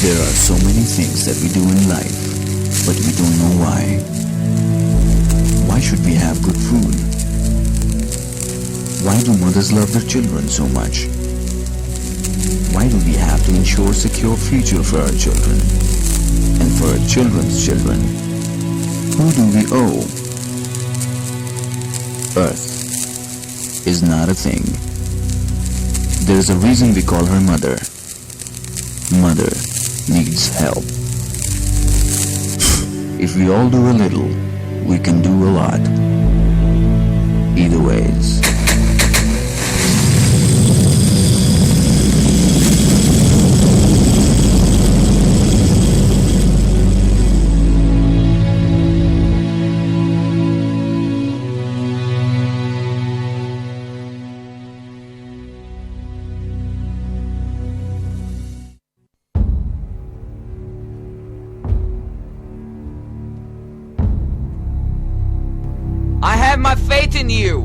There are so many things that we do in life, but we don't know why. Why should we have good food? Why do mothers love their children so much? Why do we have to ensure a secure future for our children and for our children's children? Who do we owe? Earth is not a thing. There is a reason we call her mother. Mother needs help. If we all do a little, we can do a lot. Either ways. I have my faith in you,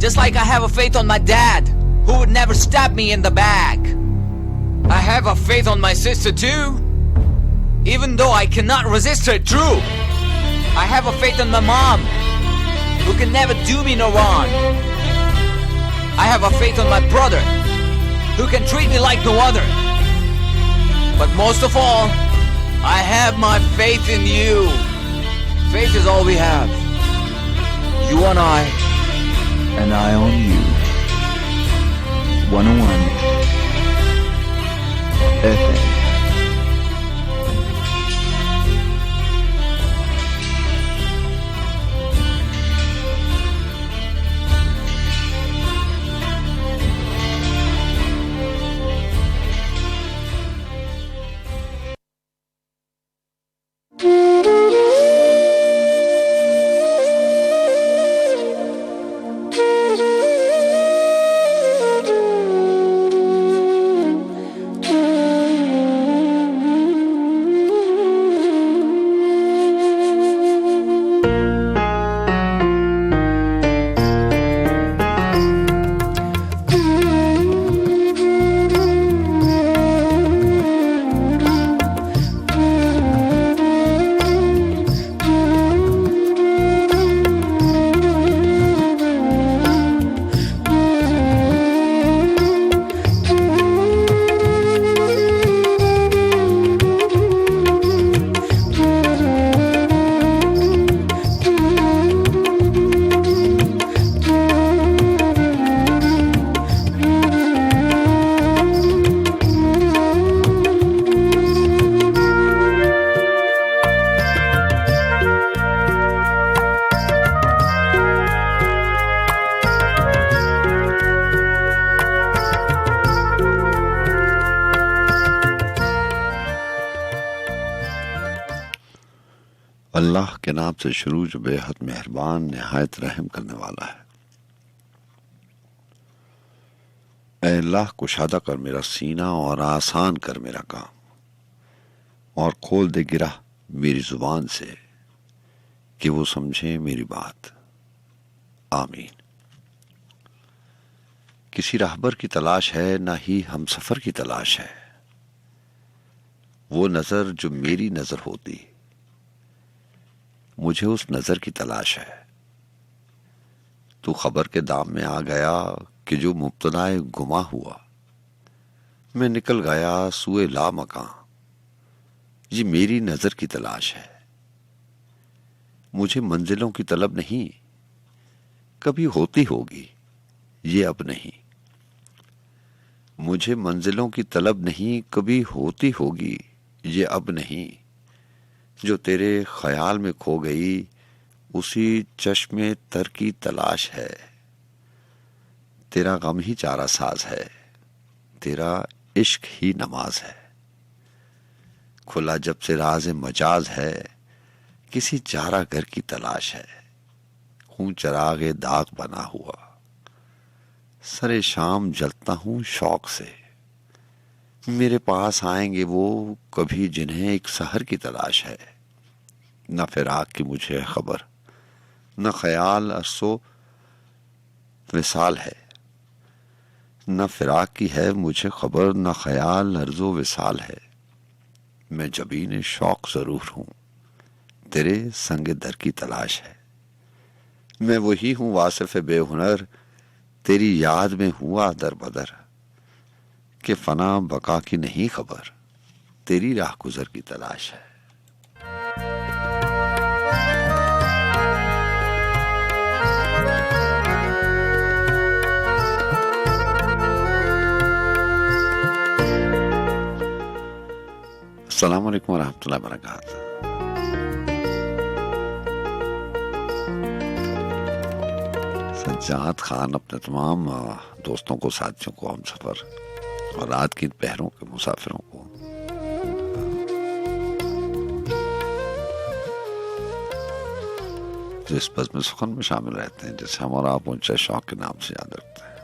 just like I have a faith on my dad, who would never stab me in the back. I have a faith on my sister too, even though I cannot resist her truth. I have a faith on my mom, who can never do me no wrong. I have a faith on my brother, who can treat me like no other. But most of all, I have my faith in you. Faith is all we have. You on I, And I on you. 101 FM. अल्लाह के नाम से शुरू जो बेहद मेहरबान निहायत रहम करने वाला है। ऐ अल्लाह कुशादा कर मेरा सीना और आसान कर मेरा काम और खोल दे गिरा मेरी जुबान से कि वो समझे मेरी बात। आमीन। किसी राहबर की तलाश है ना ही हम सफर की तलाश है। वो नजर जो मेरी नजर होती, मुझे उस नजर की तलाश है। तू खबर के दाम में आ गया कि जो मुब्तलाए गुमा हुआ, मैं निकल गया सुए ला मकां। ये मेरी नजर की तलाश है। मुझे मंजिलों की तलब नहीं, कभी होती होगी ये अब नहीं। मुझे मंजिलों की तलब नहीं, कभी होती होगी ये अब नहीं। जो तेरे ख्याल में खो गई उसी चश्मे तर की तलाश है। तेरा गम ही चारा साज है, तेरा इश्क ही नमाज है। खुला जब से राज मजाज है, किसी चारा घर की तलाश है। हूं चरागे दाग बना हुआ, सरे शाम जलता हूं शौक से। मेरे पास आएंगे वो कभी जिन्हें एक सहर की तलाश है। न फिराक की मुझे खबर, न ख्याल अरसो विसाल है। न फिराक की है मुझे खबर, न ख्याल अर्जो विसाल है। मैं जबीन शौक जरूर हूं, तेरे संग दर की तलाश है। मैं वही हूं वासिफ बेहुनर, तेरी याद में हुआ दर बदर, कि फना बका की नहीं खबर, तेरी राह गुजर की तलाश है। अस्सलाम वालेकुम वरहमतुल्लाहि वबरकातुहू। सज्जाद खान अपने तमाम दोस्तों को, साथियों को, हम सफर और रात की पहरों के मुसाफिरों को जो इस बज़्म सुखन में शामिल रहते हैं, जिसे हम और आप ऊंचे शौक के नाम से याद रखते हैं,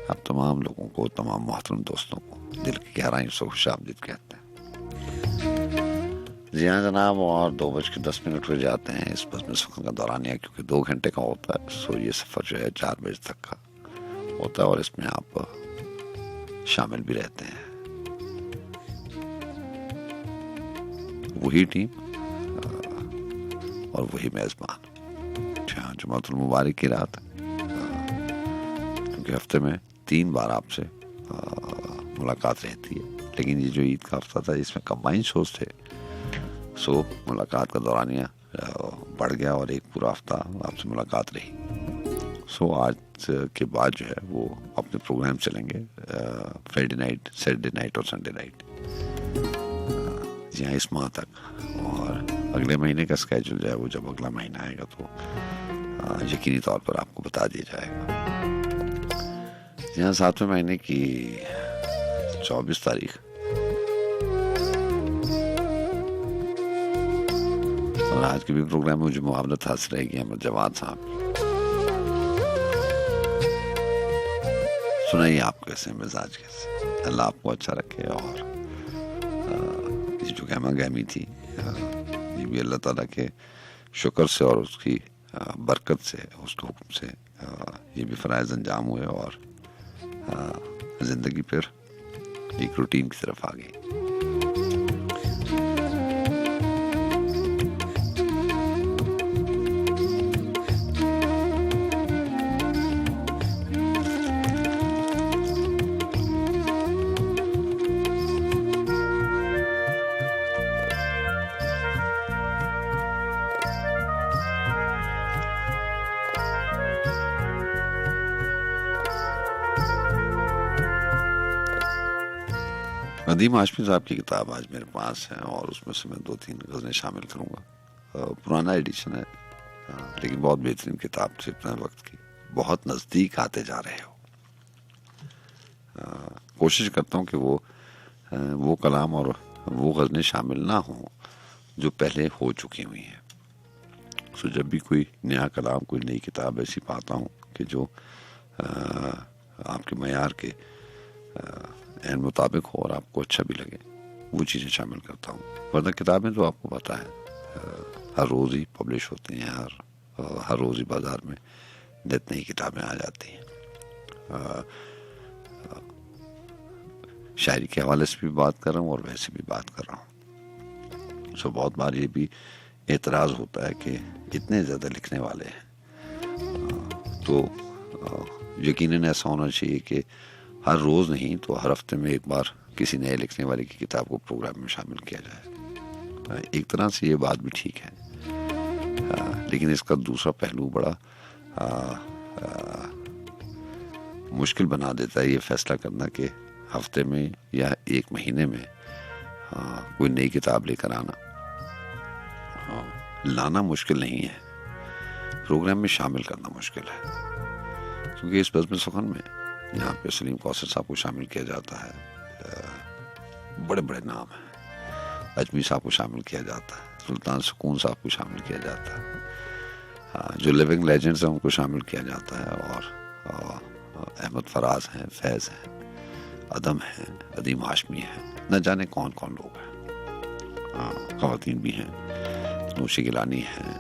आप तमाम लोगों को, तमाम मोहतरम दोस्तों को दिल की गहराई से खुशामदीद कहते हैं। जी हाँ जनाब, और 2:10 हो जाते हैं इस बज़्म सुखन का दौरानिया, क्योंकि 2 घंटे का होता है। सो ये सफ़र जो है 4 बजे तक का होता है और इसमें आप शामिल भी रहते हैं। वही टीम और वही मेज़बान। हाँ, जुमातुल मुबारक की रात है, क्योंकि हफ्ते में 3 बार आपसे मुलाकात रहती है, लेकिन ये जो ईद का हफ्ता था इसमें कंबाइन शोज थे, सो मुलाकात का दौरानिया बढ़ गया और एक पूरा हफ्ता आपसे मुलाकात रही। सो आज के बाद जो है वो अपने प्रोग्राम चलेंगे फ्राइडे नाइट, सैटरडे नाइट और संडे नाइट, जी हाँ, इस माह तक। और अगले महीने का स्केड्यूल जो है वो जब अगला महीना आएगा तो यकीनी तौर पर आपको बता दिया जाएगा। जी हाँ, 7वें महीने की 24 तारीख और आज के भी प्रोग्राम में मुझे मुआवनत हासिल रहेगी अहमद जवाद साहब। सुनाइए आप कैसे, मिजाज कैसे, अल्लाह आपको अच्छा रखे। और ये जो गहमा गहमी थी ये भी अल्लाह ताला के शुक्र से और उसकी बरकत से, उसके हुक्म से ये भी फराइज अंजाम हुए और जिंदगी फिर एक रूटीन की तरफ आ गई। नदीम हाशमी साहब की किताब आज मेरे पास है और उसमें से मैं 2-3 गज़लें शामिल करूँगा। पुराना एडिशन है लेकिन बहुत बेहतरीन किताब से अपने वक्त की बहुत नज़दीक आते जा रहे हो। कोशिश करता हूँ कि वो कलाम और वो गज़लें शामिल ना हों जो पहले हो चुकी हुई हैं। सो जब भी कोई नया कलाम, कोई नई किताब ऐसी पाता हूँ कि जो आपके मयार के एन मुताबिक हो और आपको अच्छा भी लगे, वो चीज़ें शामिल करता हूँ। वरना किताबें तो आपको पता है हर रोज़ ही पब्लिश होती हैं, हर रोज़ ही बाज़ार में नित नई किताबें आ जाती हैं। शायरी के हवाले से भी बात कर रहा हूँ और वैसे भी बात कर रहा हूँ। सो बहुत बार ये भी एतराज़ होता है कि इतने ज़्यादा लिखने वाले हैं, तो यकीनन ऐसा होना चाहिए कि हर रोज़ नहीं तो हर हफ्ते में एक बार किसी नए लिखने वाले की किताब को प्रोग्राम में शामिल किया जाए। एक तरह से ये बात भी ठीक है, लेकिन इसका दूसरा पहलू बड़ा मुश्किल बना देता है ये फैसला करना कि हफ्ते में या एक महीने में कोई नई किताब लेकर आना लाना मुश्किल नहीं है, प्रोग्राम में शामिल करना मुश्किल है। क्योंकि इस बज़्म सुखन में यहाँ पे सलीम कौसर साहब को शामिल किया जाता है, बड़े बड़े नाम हैं, अजमी साहब को शामिल किया जाता है, सुल्तान सुकून साहब को शामिल किया जाता है, जो लिविंग लेजेंड्स हैं उनको शामिल किया जाता है, और अहमद फराज हैं, फैज़ हैं, अदम हैं, अदीम हाशमी हैं, न जाने कौन कौन लोग हैं, ख़वातीन भी हैं, नूशी गिलानी हैं,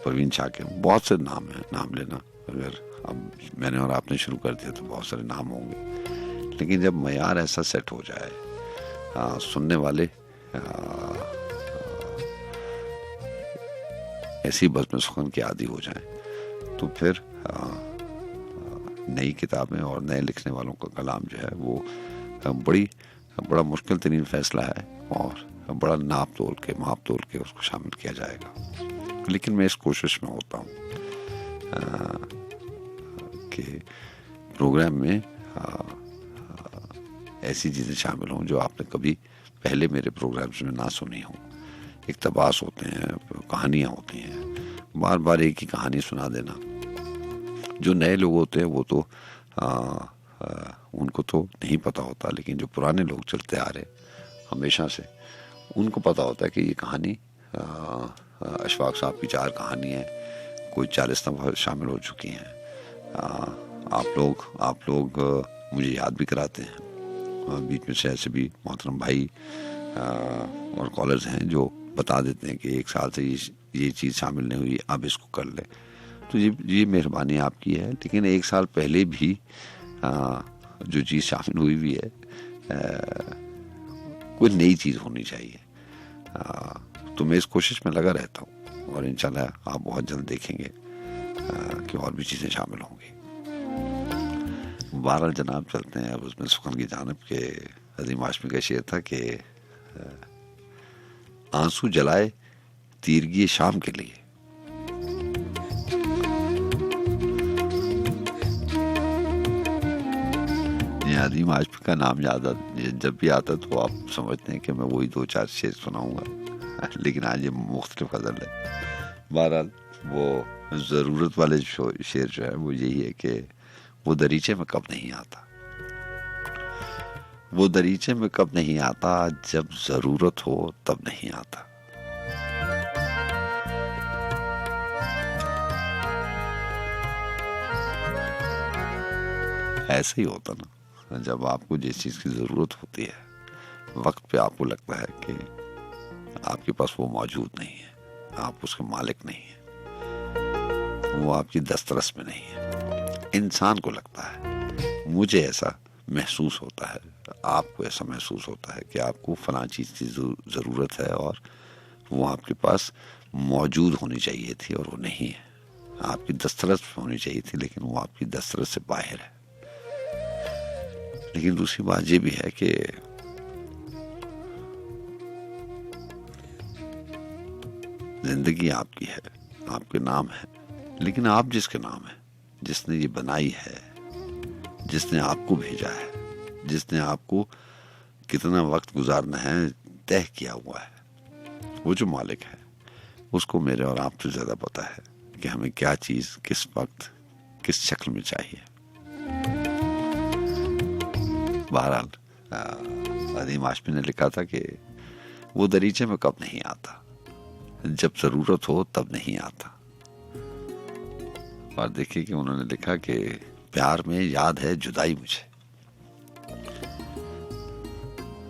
परवीन शाकिर, बहुत से नाम हैं। नाम लेना अगर अब मैंने और आपने शुरू कर दिया तो बहुत सारे नाम होंगे, लेकिन जब मयार ऐसा सेट हो जाए सुनने वाले ऐसी बज़्म सुखन के आदी हो जाएं, तो फिर नई किताबें और नए लिखने वालों का कलाम जो है वो बड़ा मुश्किल तरीन फैसला है और बड़ा माप तोल के उसको शामिल किया जाएगा। लेकिन मैं इस कोशिश में होता हूँ कि प्रोग्राम में ऐसी चीज़ें शामिल हों जो आपने कभी पहले मेरे प्रोग्राम्स में ना सुनी हों। इक़्तिबास होते हैं, कहानियाँ होती हैं, बार बार एक ही कहानी सुना देना। जो नए लोग होते हैं वो तो उनको तो नहीं पता होता, लेकिन जो पुराने लोग चलते आ रहे हमेशा से, उनको पता होता है कि ये कहानी अशफाक साहब की 4 कहानी है, कोई 40 दफ़ा शामिल हो चुकी हैं। आप लोग मुझे याद भी कराते हैं, बीच में से ऐसे भी मोहतरम भाई और कॉलर्स हैं जो बता देते हैं कि 1 साल से ये चीज़ शामिल नहीं हुई, अब इसको कर ले। तो ये मेहरबानी आपकी है, लेकिन 1 साल पहले भी जो चीज़ शामिल हुई हुई है कोई नई चीज़ होनी चाहिए। तो मैं इस कोशिश में लगा रहता हूँ और इंशाल्लाह आप बहुत जल्द देखेंगे कि और भी चीज़ें शामिल होंगी। बहरहाल जनाब, चलते हैं अब उसमें सुखन की जानिब के। अज़ीम हाशमी का शेर था कि आंसू जलाए तीरगी शाम के लिए, अज़ीम हाशमी का नाम जब भी आता तो आप समझते हैं कि मैं वही 2-4 शेर सुनाऊंगा, लेकिन आज ये मुख्तलिफ गज़ल है। बहरहाल वो ज़रूरत वाले शेर जो है वो यही है कि वो दरीचे में कब नहीं आता, वो दरीचे में कब नहीं आता, जब ज़रूरत हो तब नहीं आता। ऐसे ही होता ना, जब आपको जिस चीज़ की ज़रूरत होती है, वक्त पे आपको लगता है कि आपके पास वो मौजूद नहीं है, आप उसके मालिक नहीं है, वो आपकी दस्तरस में नहीं है। इंसान को लगता है, मुझे ऐसा महसूस होता है, आपको ऐसा महसूस होता है कि आपको फलां चीज़ की ज़रूरत है और वो आपके पास मौजूद होनी चाहिए थी और वो नहीं है। आपकी दस्तरस होनी चाहिए थी, लेकिन वो आपकी दस्तरस से बाहर है। लेकिन दूसरी बात ये भी है कि जिंदगी आपकी है, आपके नाम है, लेकिन आप जिसके नाम है, जिसने ये बनाई है, जिसने आपको भेजा है, जिसने आपको कितना वक्त गुजारना है तय किया हुआ है, वो जो मालिक है उसको मेरे और आपसे ज़्यादा पता है कि हमें क्या चीज़ किस वक्त किस शक्ल में चाहिए। बहरहाल अज़ीम हाशमी ने लिखा था कि वो दरीचे में कब नहीं आता, जब ज़रूरत हो तब नहीं आता। और देखिए कि उन्होंने लिखा कि प्यार में याद है जुदाई मुझे।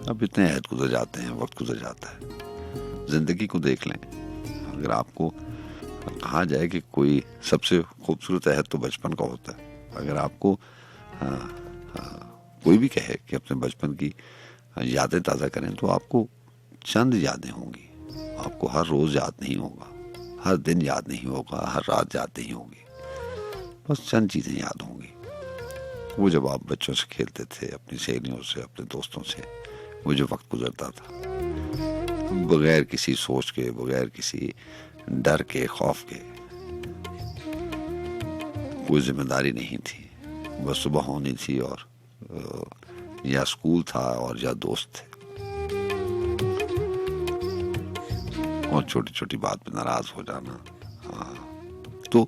अब इतने अहद गुजर जाते हैं, वक्त गुजर जाता है। जिंदगी को देख लें, अगर आपको कहा जाए कि कोई सबसे खूबसूरत अहद तो बचपन का होता है, अगर आपको कोई भी कहे कि अपने बचपन की यादें ताज़ा करें, तो आपको चंद यादें होंगी। आपको हर रोज़ याद नहीं होगा, हर दिन याद नहीं होगा, हर रात याद नहीं होगी, बस चंद चीज़ें याद होंगी। वो जब आप बच्चों से खेलते थे, अपनी सहेलियों से, अपने दोस्तों से, वो जो वक्त गुजरता था बगैर किसी सोच के, बगैर किसी डर के, खौफ के, कोई जिम्मेदारी नहीं थी, बस सुबह होनी थी और या स्कूल था और या दोस्त थे, और छोटी छोटी बात पे नाराज हो जाना। तो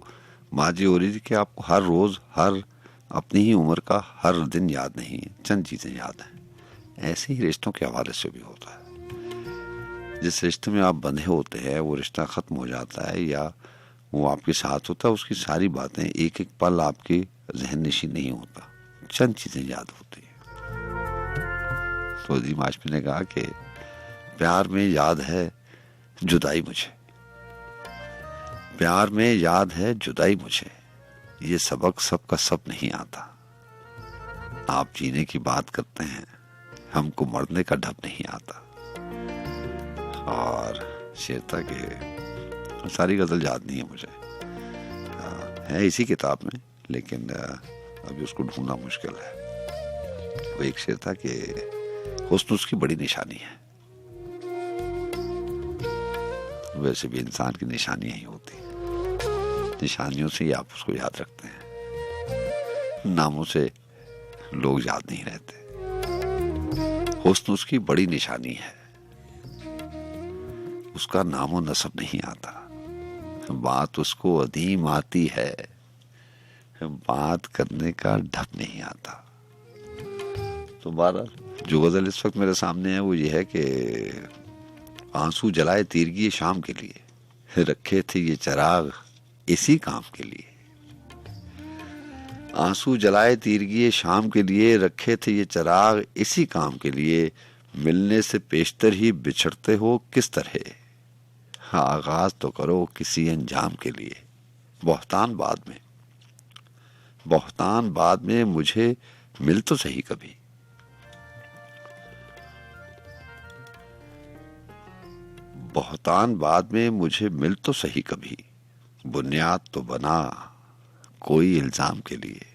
बात ये हो रही थी कि आपको हर रोज, हर अपनी ही उम्र का हर दिन याद नहीं है, चंद चीजें याद हैं। ऐसे ही रिश्तों के हवाले से भी होता है। जिस रिश्ते में आप बंधे होते हैं वो रिश्ता खत्म हो जाता है या वो आपके साथ होता है, उसकी सारी बातें एक एक पल आपके जहन नशीन नहीं होता, चंद चीजें याद होती हैं। तो अज़ीम हाशमी ने कहा कि प्यार में याद है जुदाई मुझे, प्यार में याद है जुदाई मुझे, ये सबक सबका सब नहीं आता। आप जीने की बात करते हैं, हमको मरने का ढप नहीं आता। और शेर था कि सारी गजल याद नहीं है मुझे, है इसी किताब में, लेकिन अभी उसको ढूंढना मुश्किल है। वो एक शेर था कि हुस्न उसकी बड़ी निशानी है। वैसे भी इंसान की निशानियां ही होती, निशानियों से ही आप उसको याद रखते हैं, नामों से लोग याद नहीं रहते। हुस्न उसकी बड़ी निशानी है, उसका नामो नसब नहीं आता, बात उसको अदीम आती है, बात करने का ढप नहीं आता। तो बहरहाल जो गजल इस वक्त मेरे सामने है वो ये है कि आंसू जलाए तीरगी शाम के लिए, रखे थे ये चिराग इसी काम के लिए। आंसू जलाए तीरगी शाम के लिए, रखे थे ये चिराग इसी काम के लिए। मिलने से पेशतर ही बिछड़ते हो किस तरह, आगाज तो करो किसी अंजाम के लिए। बहतान बाद में मुझे मिल तो सही कभी, बहतान बाद में मुझे मिल तो सही कभी, बुनियाद तो बना कोई इल्जाम के लिए।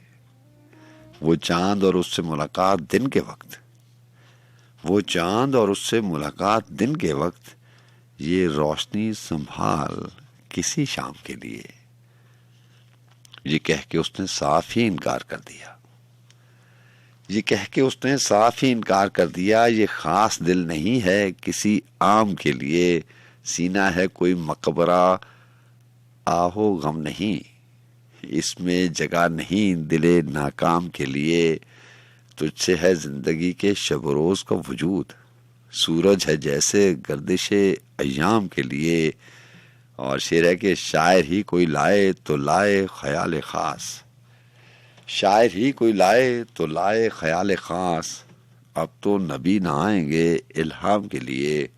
वो चांद और उससे मुलाकात दिन के वक्त, वो चांद और उससे मुलाकात दिन के वक्त, ये रोशनी संभाल किसी शाम के लिए। ये कह के उसने साफ ही इनकार कर दिया, ये कह के उसने साफ ही इनकार कर दिया। ये खास दिल नहीं है किसी आम के लिए, सीना है कोई मकबरा आहो गम नहीं, इसमें जगह नहीं दिले नाकाम के लिए। तुझसे है जिंदगी के शब रोज का वजूद, सूरज है जैसे गर्दिशे अय्याम के लिए। और शेर है कि शायर ही कोई लाए तो लाए ख्याल खास, शायर ही कोई लाए तो लाए ख्याल खास। अब तो नबी ना आएंगे इल्हाम के लिए,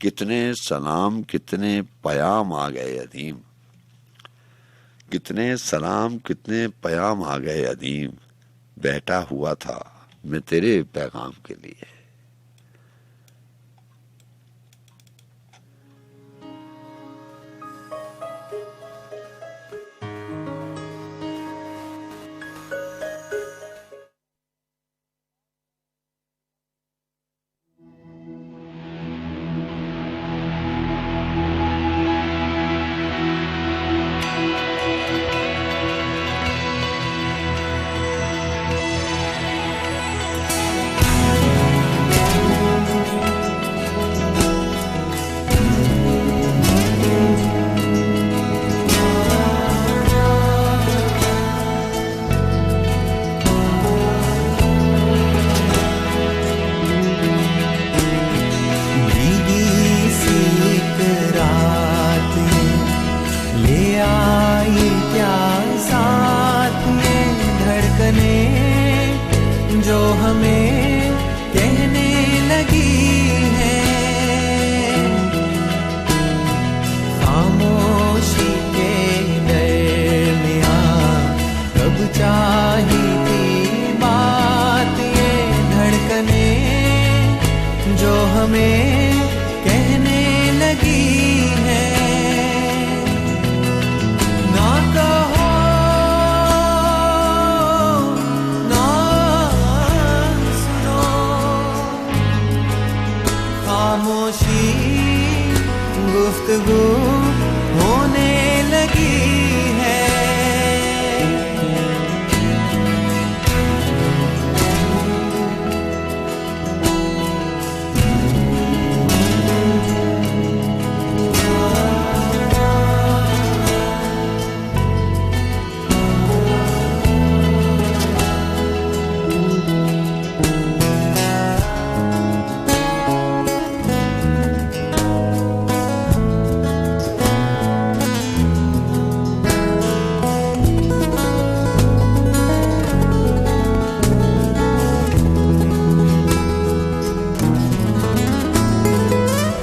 कितने सलाम कितने पयाम आ गए अदीम, कितने सलाम कितने पयाम आ गए अदीम। बैठा हुआ था मैं तेरे पैगाम के लिए। जो हमें कहने लगी है, खामोशी के दरमियां कब चाही थी बात ये धड़कने, जो हमें कहने लगी है। ना कहो खामोशी गुफ्तगू होने लगी है।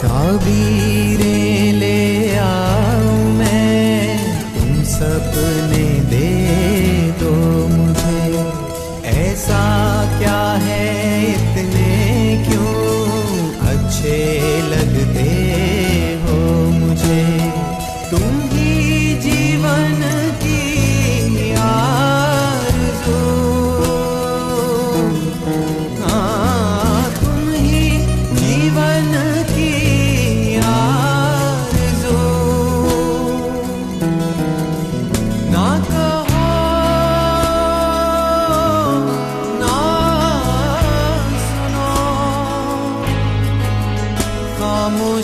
ताबीरें ले आऊं मैं, तुम सपने दे दो मुझे। ऐसा क्या है इतने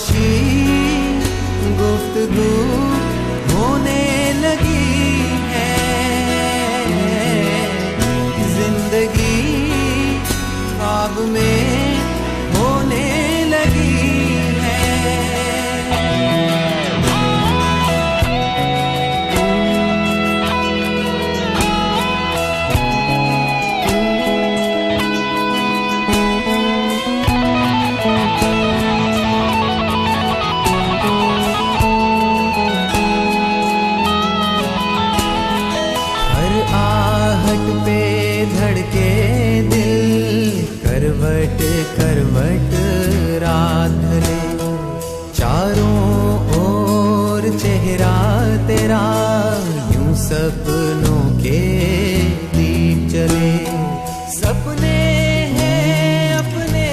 खामोशी गुफ्तगू होने लगी है, जिंदगी ख्वाब में होने लगी है। हर आहट पे धड़के दिल, करवट करवट रात ढले, चारों ओर चेहरा तेरा, यूं सपनों के दीप जले। सपने हैं अपने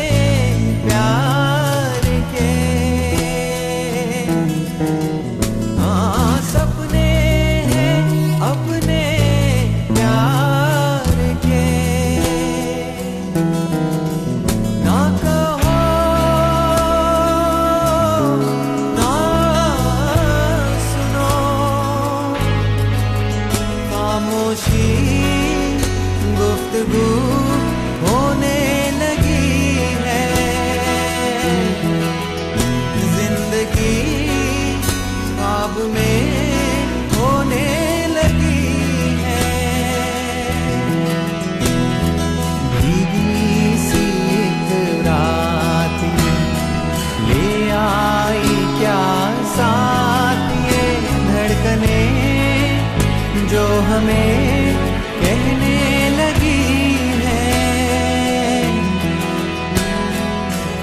प्यार के, हाँ सपने हैं अपने प्यार के। ना कहो ना सुनो, खामोशी गुफ्तगू होने लगी है, जिंदगी ख्वाब में होने लगी है। भीगी सी एक रात ले आई क्या साथ ये धड़कने, जो हमें कहने लगी है।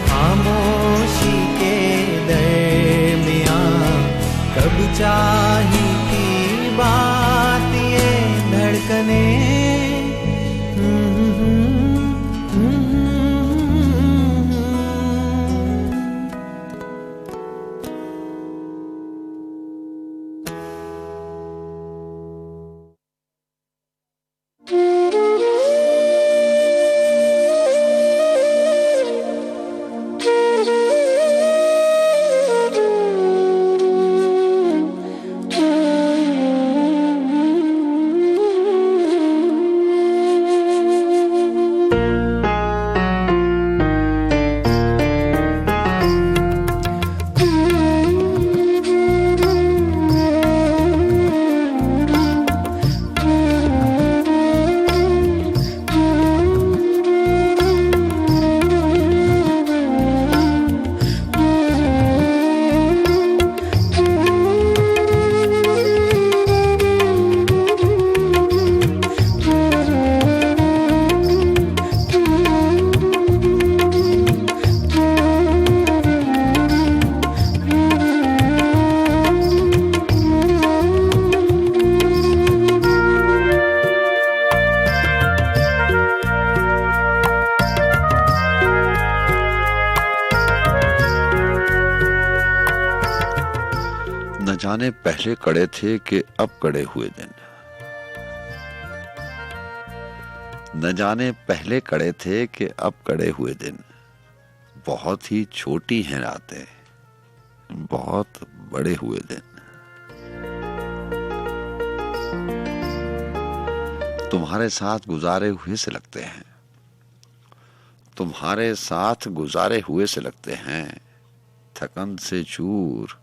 खामोशी के दरमियां कब चाही थी बात ये धड़कने। न जाने पहले कड़े थे कि अब कड़े हुए दिन, न जाने पहले कड़े थे कि अब कड़े हुए दिन। बहुत ही छोटी हैं रातें, बहुत बड़े हुए दिन। तुम्हारे साथ गुजारे हुए से लगते हैं, तुम्हारे साथ गुजारे हुए से लगते हैं। थकन से चूर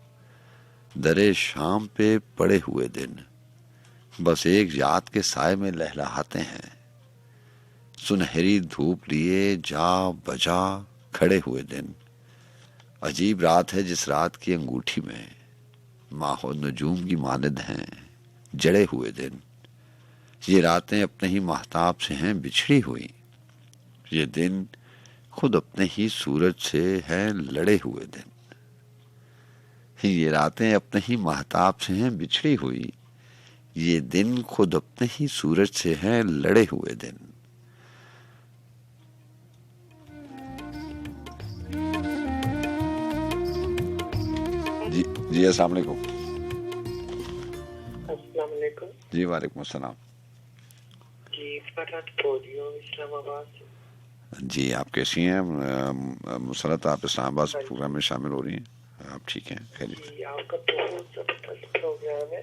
दरे शाम पे पड़े हुए दिन, बस एक याद के साए में लहलहाते हैं। सुनहरी धूप लिए जा बजा खड़े हुए दिन। अजीब रात है जिस रात की अंगूठी में माहो नजूम की मानद हैं जड़े हुए दिन। ये रातें अपने ही महताब से हैं बिछड़ी हुई, ये दिन खुद अपने ही सूरज से हैं लड़े हुए दिन। ये रातें अपने ही महताब से हैं बिछड़ी हुई, ये दिन खुद अपने ही सूरज से हैं लड़े हुए दिन। जी अस्सलाम वालेकुम। अस्सलाम वालेकुम। जी वालेकुम अस्सलाम। जी फरहत बोल रही हूँ इस्लामाबाद से। जी आप कैसी हैं? मुसरत आप इस्लामाबाद प्रोग्राम में शामिल हो रही हैं? आप ठीक हैं? खैरियत? जी, आपका बहुत जबरदस्त प्रोग्राम है।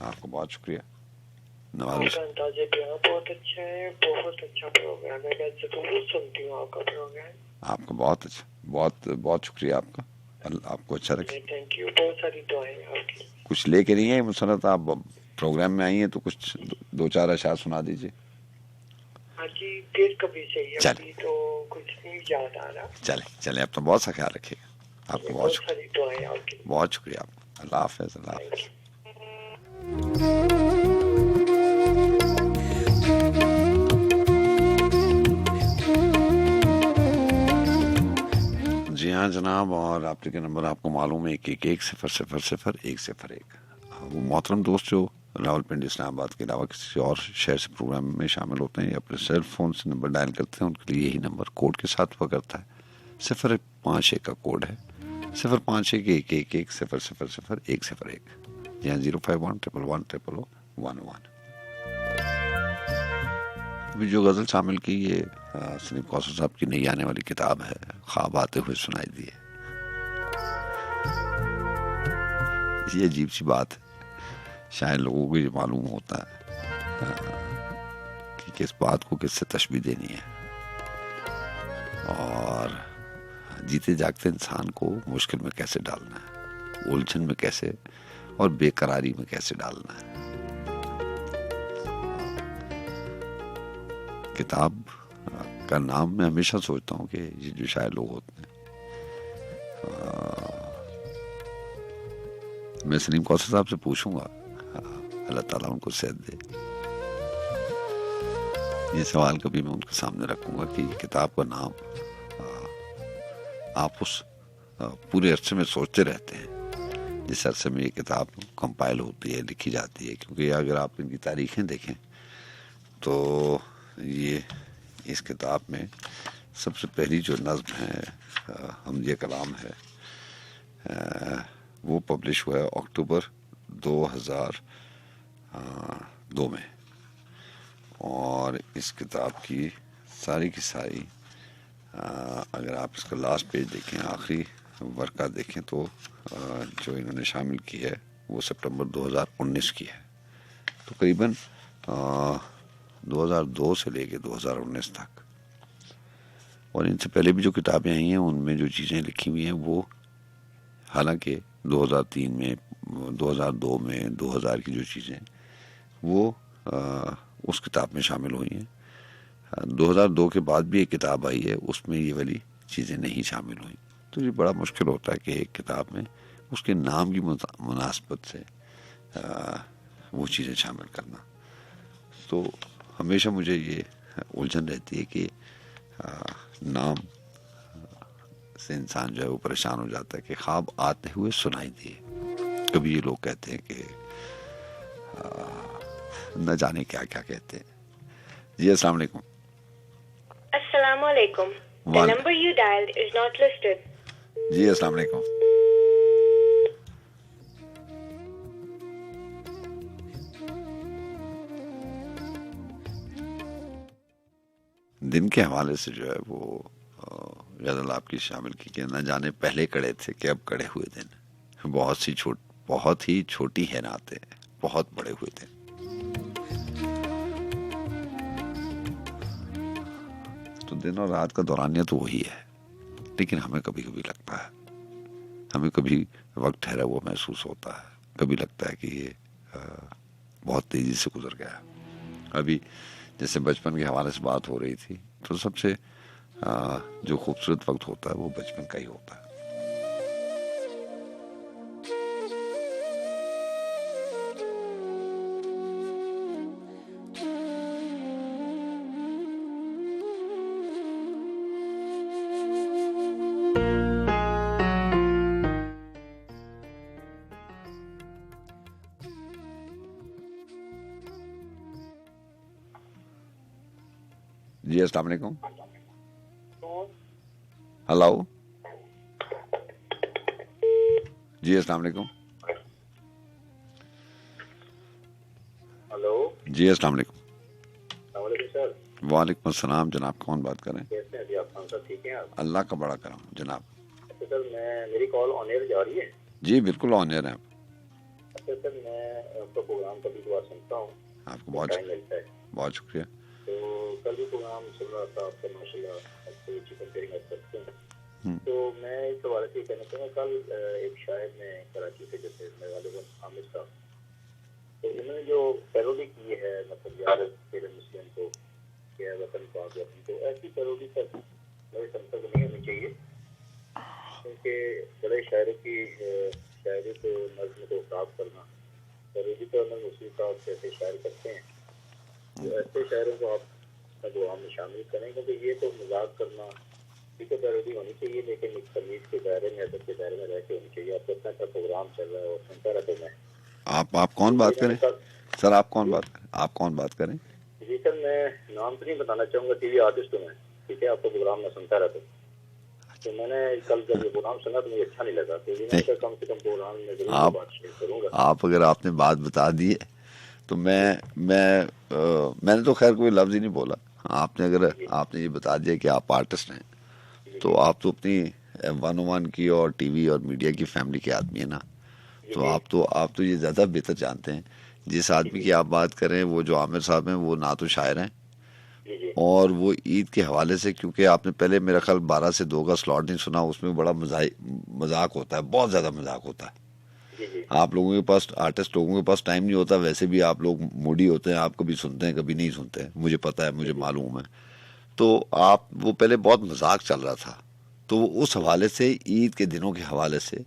आपको बहुत शुक्रिया। नवाजुश। आपका अंदाज़े बयां बहुत अच्छा है, बहुत अच्छा प्रोग्राम है। मैं जरूर सुनती हूँ आपका प्रोग्राम। आपका बहुत अच्छा, बहुत बहुत शुक्रिया आपका। अल्लाह आपको अच्छा रखे। थैंक यू, बहुत सारी दुआएं आपकी। कुछ लेके नहीं है? मैं सुना था आप प्रोग्राम में आई हैं, तो कुछ दो चार अशार सुना दीजिए। हाँ जी, फिर कभी चाहिए। चल। अभी तो कुछ नहीं याद आ रहा। चले चले, अब तो बहुत सा ख्याल रखिएगा। आपको बहुत बहुत शुक्रिया, सारी दुआएं आपकी। बहुत शुक्रिया आपका। अल्लाह हाफिज़। अल्लाह थैंक हाफिज़। यू। जी हाँ जनाब, और आपके नंबर आपको मालूम है 111000 101। वो मोहतरम दोस्त जो रावलपिंडी इस्लामाबाद के अलावा किसी और शहर से प्रोग्राम में शामिल होते हैं या अपने सेल फोन से नंबर डायल करते हैं, उनके लिए यही नंबर कोड के साथ हुआ करता है। 051 का कोड है, 0511110000101। यहाँ 051111111। अभी जो गजल शामिल की ये सलीम कौसर साहब की नई आने वाली किताब है, ख्वाब आते हुए सुनाई दिए। ये अजीब सी बात है, शायद लोगों को ये मालूम होता है कि किस बात को किससे तशबीह देनी है, और जीते जागते इंसान को मुश्किल में कैसे डालना है, उलझन में कैसे और बेकरारी में कैसे डालना है। किताब का नाम मैं हमेशा सोचता हूँ कि ये जो शायर लोग होते हैं, मैं सलीम कौसर साहब से पूछूंगा, अल्लाह ताला उनको सेहत दे, ये सवाल कभी मैं उनके सामने रखूंगा कि किताब का नाम आप उस पूरे अरसे में सोचते रहते हैं जिस अरसे में ये किताब कंपाइल होती है, लिखी जाती है। क्योंकि अगर आप इनकी तारीखें देखें तो ये इस किताब में सबसे पहली जो नज़्म है हमदिया कलाम है, वो पब्लिश हुआ है अक्टूबर 2002 में। और इस किताब की सारी अगर आप इसका लास्ट पेज देखें, आखिरी वर्का देखें, तो जो इन्होंने शामिल की है वो सितंबर 2019 की है। तो करीबन 2002 से लेके 2019 तक। और इनसे पहले भी जो किताबें आई हैं उनमें जो चीज़ें लिखी हुई हैं वो हालांकि 2003 में, 2002 में, 2000 की जो चीज़ें वो उस किताब में शामिल हुई हैं। 2002 के बाद भी एक किताब आई है, उसमें ये वाली चीज़ें नहीं शामिल हुई। तो ये बड़ा मुश्किल होता है कि एक किताब में उसके नाम की मुनासबत से वो चीज़ें शामिल करना। तो हमेशा मुझे ये उलझन रहती है कि नाम से इंसान जो है वो परेशान हो जाता है कि ख्वाब आते हुए सुनाई दिए। कभी ये लोग कहते हैं कि न जाने क्या क्या कहते हैं। जी अस्सलाम वालेकुम। Assalamu alaikum. The number you dialed is not listed. जी अस्सलाम वालेकुम। दिन के हवाले से जो है वो गजल आपकी शामिल की कि न जाने पहले कड़े थे कि अब कड़े हुए दिन, बहुत ही छोटी है नाते बहुत बड़े हुए थे। तो दिन और रात का दौरानिया तो वही है, लेकिन हमें कभी कभी लगता है, हमें कभी वक्त ठहरा हुआ महसूस होता है, कभी लगता है कि ये बहुत तेजी से गुजर गया। अभी जैसे बचपन के हवाले से बात हो रही थी, तो सबसे जो खूबसूरत वक्त होता है वो बचपन का ही होता है। जी अस्सलाम वालेकुम। हेलो जी अस्सलाम वालेकुम। हेलो जी अस्सलाम वालेकुम। सर। वालेकुम अस्सलाम जनाब, कौन बात कर रहे हैं? कैसे हैं अभी आप? ठीक हैं आप? अल्लाह का बड़ा करम जनाब। अच्छा सर, मेरी कॉल ऑन एयर जा रही है? जी बिल्कुल ऑन एयर है। अच्छा सर, मैं आपका प्रोग्राम कभी कभार सुनता हूँ, आपको बहुत टाइम मिलता है। बहुत शुक्रिया। तो कल भी प्रोग्राम सुन रहा था आपका, माशाल्लाह आपको चिकन करी आप करते हैं। तो मैं इस हवाले से कहना चाहूँगा, कल एक शायर ने कराची से, जैसे गालिबन आमिर साहब, तो उन्होंने जो पैरोडी की है, मतलब यार तेरे मुस्लिम को क्या वतन पाक वतन, तो ऐसी पैरोडी तक मेरे समझ नहीं होनी चाहिए, क्योंकि बड़े शायरों की शायरी को नज़्म को खराब करना, पैरोडी तो अमर मुस्लिम साहब जैसे शायर करते हैं, तो ऐसे शायरों को आप प्रोग्राम में शामिल करें, क्योंकि ये तो मजाक करना ठीक है, पैरोडी होनी चाहिए, लेकिन एक तमीज के दायरे में, अदब के दायरे में रह के होनी चाहिए। आपको इतना अच्छा प्रोग्राम चल रहा है और सुनता रहता मैं। आप कौन बात करें सर? आप कौन बात करें? जी सर, मैं नाम तो नहीं बताना चाहूँगा, टीवी आर्टिस्ट हूँ मैं, ठीक है, आपका प्रोग्राम मैं सुनता रहता हूँ। तो मैंने कल जब ये प्रोग्राम सुना तो मुझे अच्छा नहीं लगा, तो मैंने कहा कम से कम प्रोग्राम में जरूर बात शेयर करूँगा। आप अगर आपने बात बता दी है तो मैंने तो खैर कोई लफ्ज ही नहीं बोला। आपने ये बता दिया कि आप आर्टिस्ट हैं, तो आप तो अपनी 101 की और टीवी और मीडिया की फैमिली के आदमी है ना, तो आप तो ये ज्यादा बेहतर जानते हैं। जिस आदमी की आप बात कर रहे हैं, वो जो आमिर साहब हैं, वो ना तो शायर हैं, और वो ईद के हवाले से, क्योंकि आपने पहले मेरा ख्याल 12 से 2 का स्लॉट नहीं सुना, उसमें बड़ा मजाक होता है, बहुत ज्यादा मजाक होता है। आप लोगों के पास, आर्टिस्ट लोगों के पास टाइम नहीं होता, वैसे भी आप लोग मूडी होते हैं, आप कभी सुनते हैं कभी नहीं सुनते हैं, मुझे पता है, मुझे मालूम है। तो वो पहले बहुत मजाक चल रहा था, तो उस हवाले से, ईद के दिनों के हवाले से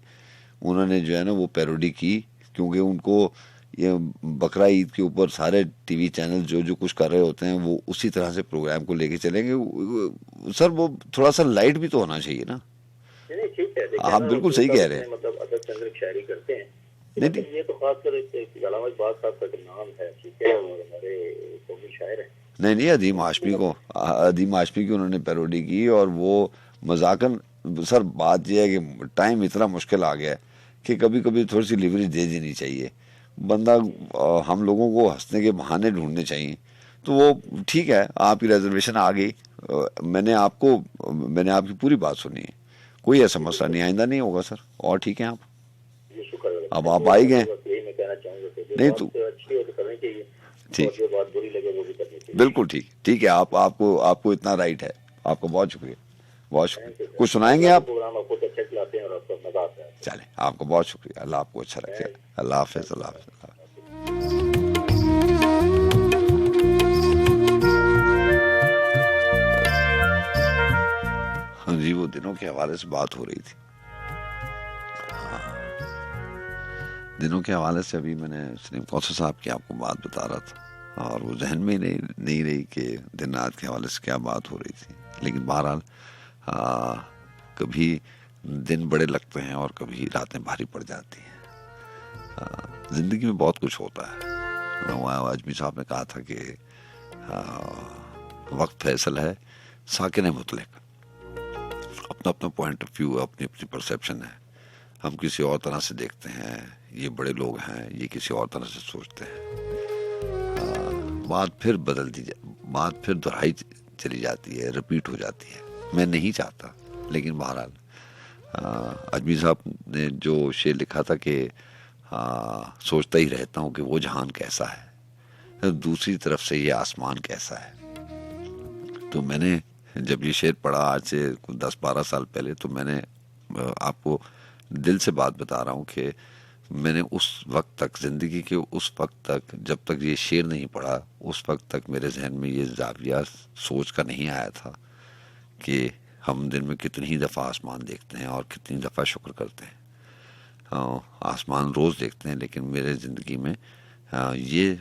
उन्होंने जो है ना वो पैरोडी की, क्योंकि उनको ये बकरा ईद के ऊपर सारे टीवी चैनल जो कुछ कर रहे होते हैं, वो उसी तरह से प्रोग्राम को लेके चलेंगे। सर वो थोड़ा सा लाइट भी तो होना चाहिए ना। नहीं ठीक है, आप बिल्कुल सही कह रहे हैं, मतलब अदब चंद्र शायरी करते हैं, लेकिन ये तो खासकर अलामा इकबाल साहब का नाम है, ठीक है, और हमारे कौमी शायर है। नहीं अदीम हाशमी की उन्होंने पैरोडी की, और वो मजाकन। सर बात यह है कि टाइम इतना मुश्किल आ गया है कि कभी कभी थोड़ी सी लिवरेज दे देनी चाहिए बंदा, हम लोगों को हंसने के बहाने ढूंढने चाहिए। तो वो ठीक है, आपकी रिजर्वेशन आ गई, मैंने आपकी पूरी बात सुनी है, कोई ऐसा मसला नहीं, आइंदा नहीं होगा सर। और ठीक है, आप अब आप आ ही गए, नहीं तो ठीक, बिल्कुल ठीक है, आपको इतना राइट है। आपको बहुत शुक्रिया, बहुत शुक्रिया। कुछ सुनाएंगे आप? चले, आपको बहुत शुक्रिया, अल्लाह आपको अच्छा रखे, अल्लाह हाफिज, अल्लाह हाफिज। हाँ जी, वो दिनों के हवाले से बात हो रही थी। दिनों के हवाले से अभी मैंने सलीम कौसर साहब की आपको बात बता रहा था, और वो जहन में ही नहीं रही कि दिन रात के हवाले से क्या बात हो रही थी। लेकिन बहरहाल कभी दिन बड़े लगते हैं और कभी रातें भारी पड़ जाती हैं। जिंदगी में बहुत कुछ होता है। आजमी साहब ने कहा था कि वक्त फैसल है, साकिन मुतलक, अपना अपना पॉइंट ऑफ व्यू, अपनी अपनी परसेप्शन है। हम किसी और तरह से देखते हैं, ये बड़े लोग हैं, ये किसी और तरह से सोचते हैं। बात फिर बात फिर दोहराई चली जाती है, रिपीट हो जाती है। मैं नहीं चाहता, लेकिन बहरहाल आजमी साहब ने जो शेर लिखा था कि सोचता ही रहता हूँ कि वो जहान कैसा है, दूसरी तरफ से ये आसमान कैसा है। तो मैंने जब ये शेर पढ़ा आज से 10-12 साल पहले, तो मैंने आपको दिल से बात बता रहा हूँ कि मैंने उस वक्त तक, जिंदगी के उस वक्त तक, जब तक ये शेर नहीं पढ़ा, उस वक्त तक मेरे जहन में ये जाविया सोच का नहीं आया था कि हम दिन में कितनी ही दफ़ा आसमान देखते हैं और कितनी दफ़ा शुक्र करते हैं। आसमान रोज़ देखते हैं, लेकिन मेरे ज़िंदगी में ये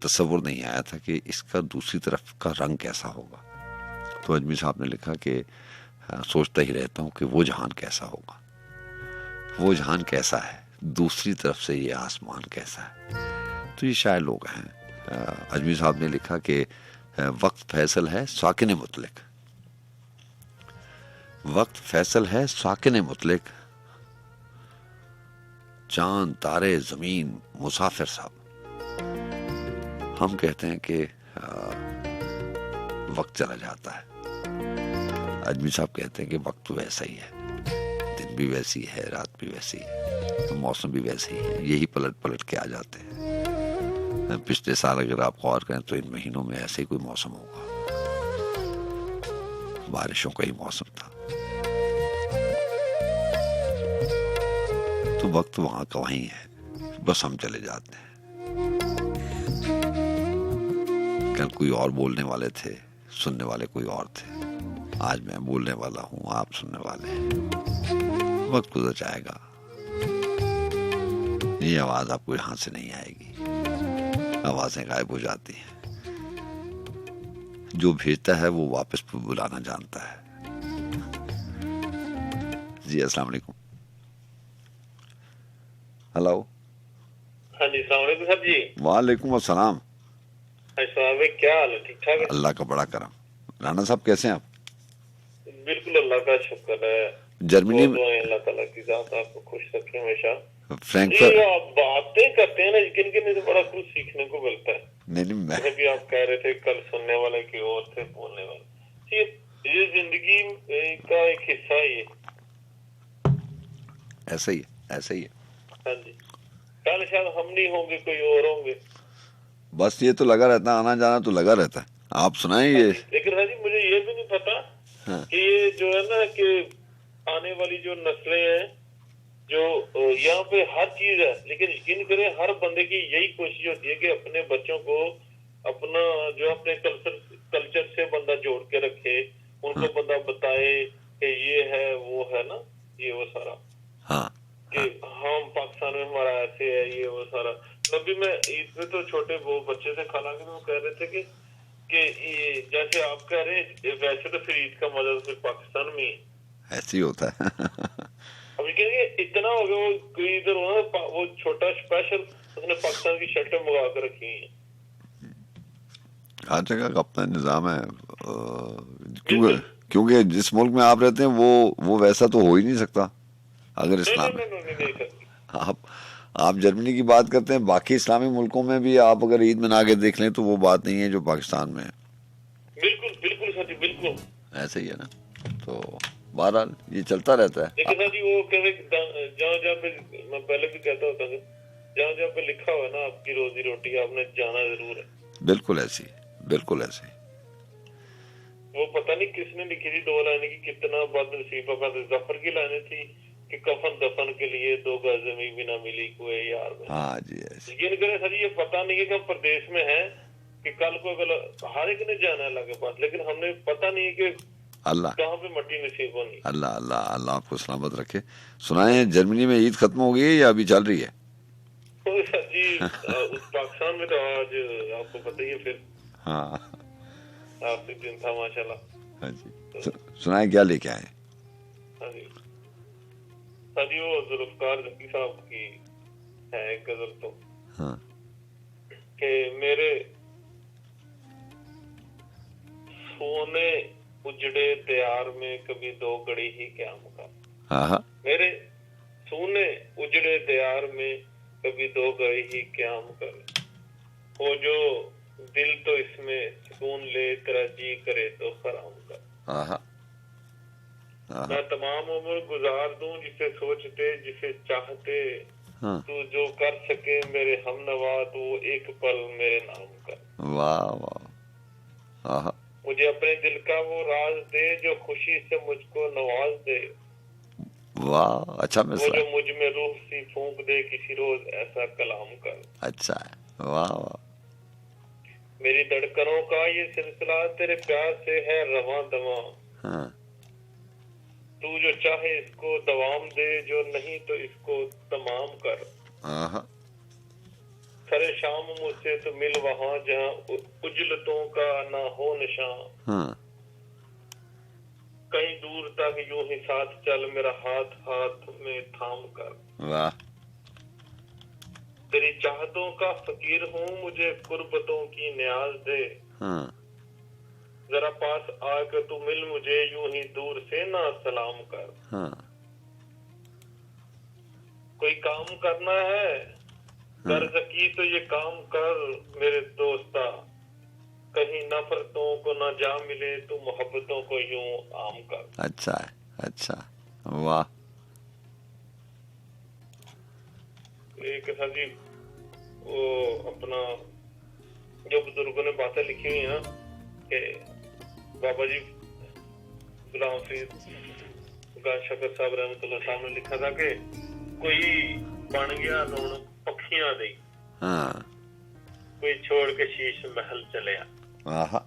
तसव्वुर नहीं आया था कि इसका दूसरी तरफ का रंग कैसा होगा। तो अजमी साहब ने लिखा कि सोचता ही रहता हूँ कि वो जहान कैसा होगा, वो जहान कैसा है, दूसरी तरफ से ये आसमान कैसा है। तो ये शायर लोग हैं। अजमी साहब ने लिखा कि वक्त फैसल है साकिन मुतलक, वक्त फैसल है साकिन मुतलक, चांद तारे जमीन मुसाफिर साहब। हम कहते हैं कि वक्त चला जाता है, अजमी साहब कहते हैं कि वक्त तो ऐसा ही है, दिन भी वैसी है, रात भी वैसी है, तो मौसम भी वैसे ही है, यही पलट पलट के आ जाते हैं। पिछले साल अगर आप गौर करें तो इन महीनों में ऐसे ही कोई मौसम होगा, बारिशों का ही मौसम था। तो वक्त वहां का वहीं है, बस हम चले जाते हैं। कल कोई और बोलने वाले थे, सुनने वाले कोई और थे, आज मैं बोलने वाला हूं, आप सुनने वाले हैं। वक्त गुजर जाएगा, ये आवाज आपको यहां से नहीं आएगी, आवाजें गायब हो जाती हैं। जो भेजता है वो वापस बुलाना जानता है। जी अस्सलाम वालेकुम। हेलो। हाँ जी, अस्सलाम वालेकुम साहब जी। वालेकुम अस्सलाम। क्या हाल है? ठीक ठाक है? अल्लाह का बड़ा करम। राना साहब कैसे हैं आप? बिल्कुल अल्लाह का शुक्र है। जर्मनी में अल्लाह ताला की जात आपको खुश रखे हमेशा। फ्रैंकफर्ट। जी, आप बातें करते हैं ना, किन किन से बड़ा कुछ सीखने को मिलता है। नहीं मैं भी आप कह रहे थे कल सुनने वाले की ओर थे बोलने वाले। ये जिंदगी का एक हिस्सा ही है। ऐसा ही है, ऐसा ही है। हाँ जी, कल शायद हम नहीं होंगे, कोई और होंगे। बस ये तो लगा रहता है, आना जाना तो लगा रहता है। आप सुनाएं ये। लेकिन राजी मुझे ये भी नहीं पता हाँ। कि ये जो है ना कि आने वाली जो नस्लें हैं, जो यहाँ पे हर चीज है, लेकिन यकीन करें हर बंदे की यही कोशिश होती है कि अपने बच्चों को अपना जो अपने कल्चर से बंदा जोड़ के रखे, उनको बंदा बताए कि ये है वो है ना, ये वो सारा। हाँ। कि हम पाकिस्तान में हमारा ऐसे है, ये वो सारा। अभी मैं ईद पे तो छोटे वो बच्चे से खाना के वो कह रहे थे कि ये जैसे आप कह रहे हैं, वैसे तो फिर ईद का मजा तो सिर्फ पाकिस्तान में ही ऐसे ही होता है। अभी कहेंगे इतना हो गया, वो कोई इधर हो वो छोटा स्पेशल उसने पाकिस्तान की शर्टें मंगा कर रखी हैं। हर जगह का अपना निजाम है, क्योंकि जिस मुल्क में आप रहते हैं वो वैसा तो हो ही नहीं सकता। अगर इस्लाम आप जर्मनी की बात करते हैं, बाकी इस्लामी मुल्कों में भी आप अगर ईद मना के देख लें तो वो बात नहीं है जो पाकिस्तान में है। बिल्कुल बिल्कुल सर जी, बिल्कुल ऐसे ही है ना। तो बहरहाल ये चलता रहता है। लेकिन सर जी वो कहते जहाँ जहाँ पे मैं पहले भी कहता होता था, जहाँ जहाँ पे लिखा हुआ है ना आपकी रोजी रोटी, आपने जाना जरूर है। बिल्कुल ऐसी, बिल्कुल ऐसी। वो पता नहीं किसने लिखी थी, 2 लाइन की, कितना बदनसीब जफर की लाइनें थी कि कफन दफन के लिए 2 गज जमीन भी ना मिली कोई यार में। हाँ जी ऐसी। यकीन करें सर, ये पता नहीं है कि हम प्रदेश में हैं कि कल को अगर हर एक ने जाना है अल्लाह के पास, लेकिन हमने पता नहीं है कि अल्लाह कहाँ पे मट्टी नसीब होनी। अल्लाह अल्लाह अल्लाह आपको सलामत रखे। सुनाए जर्मनी में ईद खत्म हो गई है या अभी चल रही है? तो सर जी उस पाकिस्तान में तो आज आपको पता ही है फिर। हाँ आखिरी दिन था माशाल्लाह। हाँ जी, सुनाए क्या लेके आए? हाँ जी सर जी, वो जुल्फकार जकी साहब की है एक गजल तो हाँ। कि मेरे सोने उजड़े त्यार में कभी 2 घड़ी ही क्या मुका। हाँ। मेरे सोने उजड़े त्यार में कभी 2 घड़ी ही क्या मुका। वो जो दिल तो इसमें सुकून ले, तेरा जी करे तो खराम कर। हाँ। मैं तमाम उम्र गुजार दूं जिसे सोचते जिसे चाहते, हाँ। तू जो कर सके मेरे हमनवा, तो एक पल मेरे नाम कर। वाह वाह। हाँ। मुझे अपने दिल का वो राज दे जो खुशी से मुझको नवाज दे। वाह अच्छा वो मिसरा। जो मुझ में रूह सी फूंक दे, किसी रोज ऐसा कलाम कर। अच्छा है, वाह वाह। मेरी धड़कनों का ये सिलसिला तेरे प्यार से है रवां दवां। हाँ। तू जो चाहे इसको दवाम दे, जो नहीं तो इसको तमाम कर। हाँ। सरे शाम मुझसे तो मिल वहां जहां उजलतों का ना हो निशान। हाँ। कहीं दूर तक यूं ही साथ चल, मेरा हाथ हाथ में थाम कर। वाह। तेरी चाहतों का फकीर हूँ, मुझे कुर्बतों की न्याज दे। हाँ। जरा पास आकर तू मिल मुझे, यूं ही दूर से ना सलाम कर। हाँ। कोई काम करना है कर सकी तो ये काम कर मेरे दोस्ता, कहीं नफरतों को ना जा मिले, तू मोहब्बतों को यूं आम कर। अच्छा है, अच्छा, वाह। एक साथ जी वो अपना जो बुजुर्गों ने बातें लिखी हुई है ना कि बाबा जी गुलाम फरीद गान शकर साहब रहमतुल्लाह साहब ने लिखा था कि कोई बन गया नून पखियां दे, हाँ कोई छोड़ के शीश महल चलिया, आहा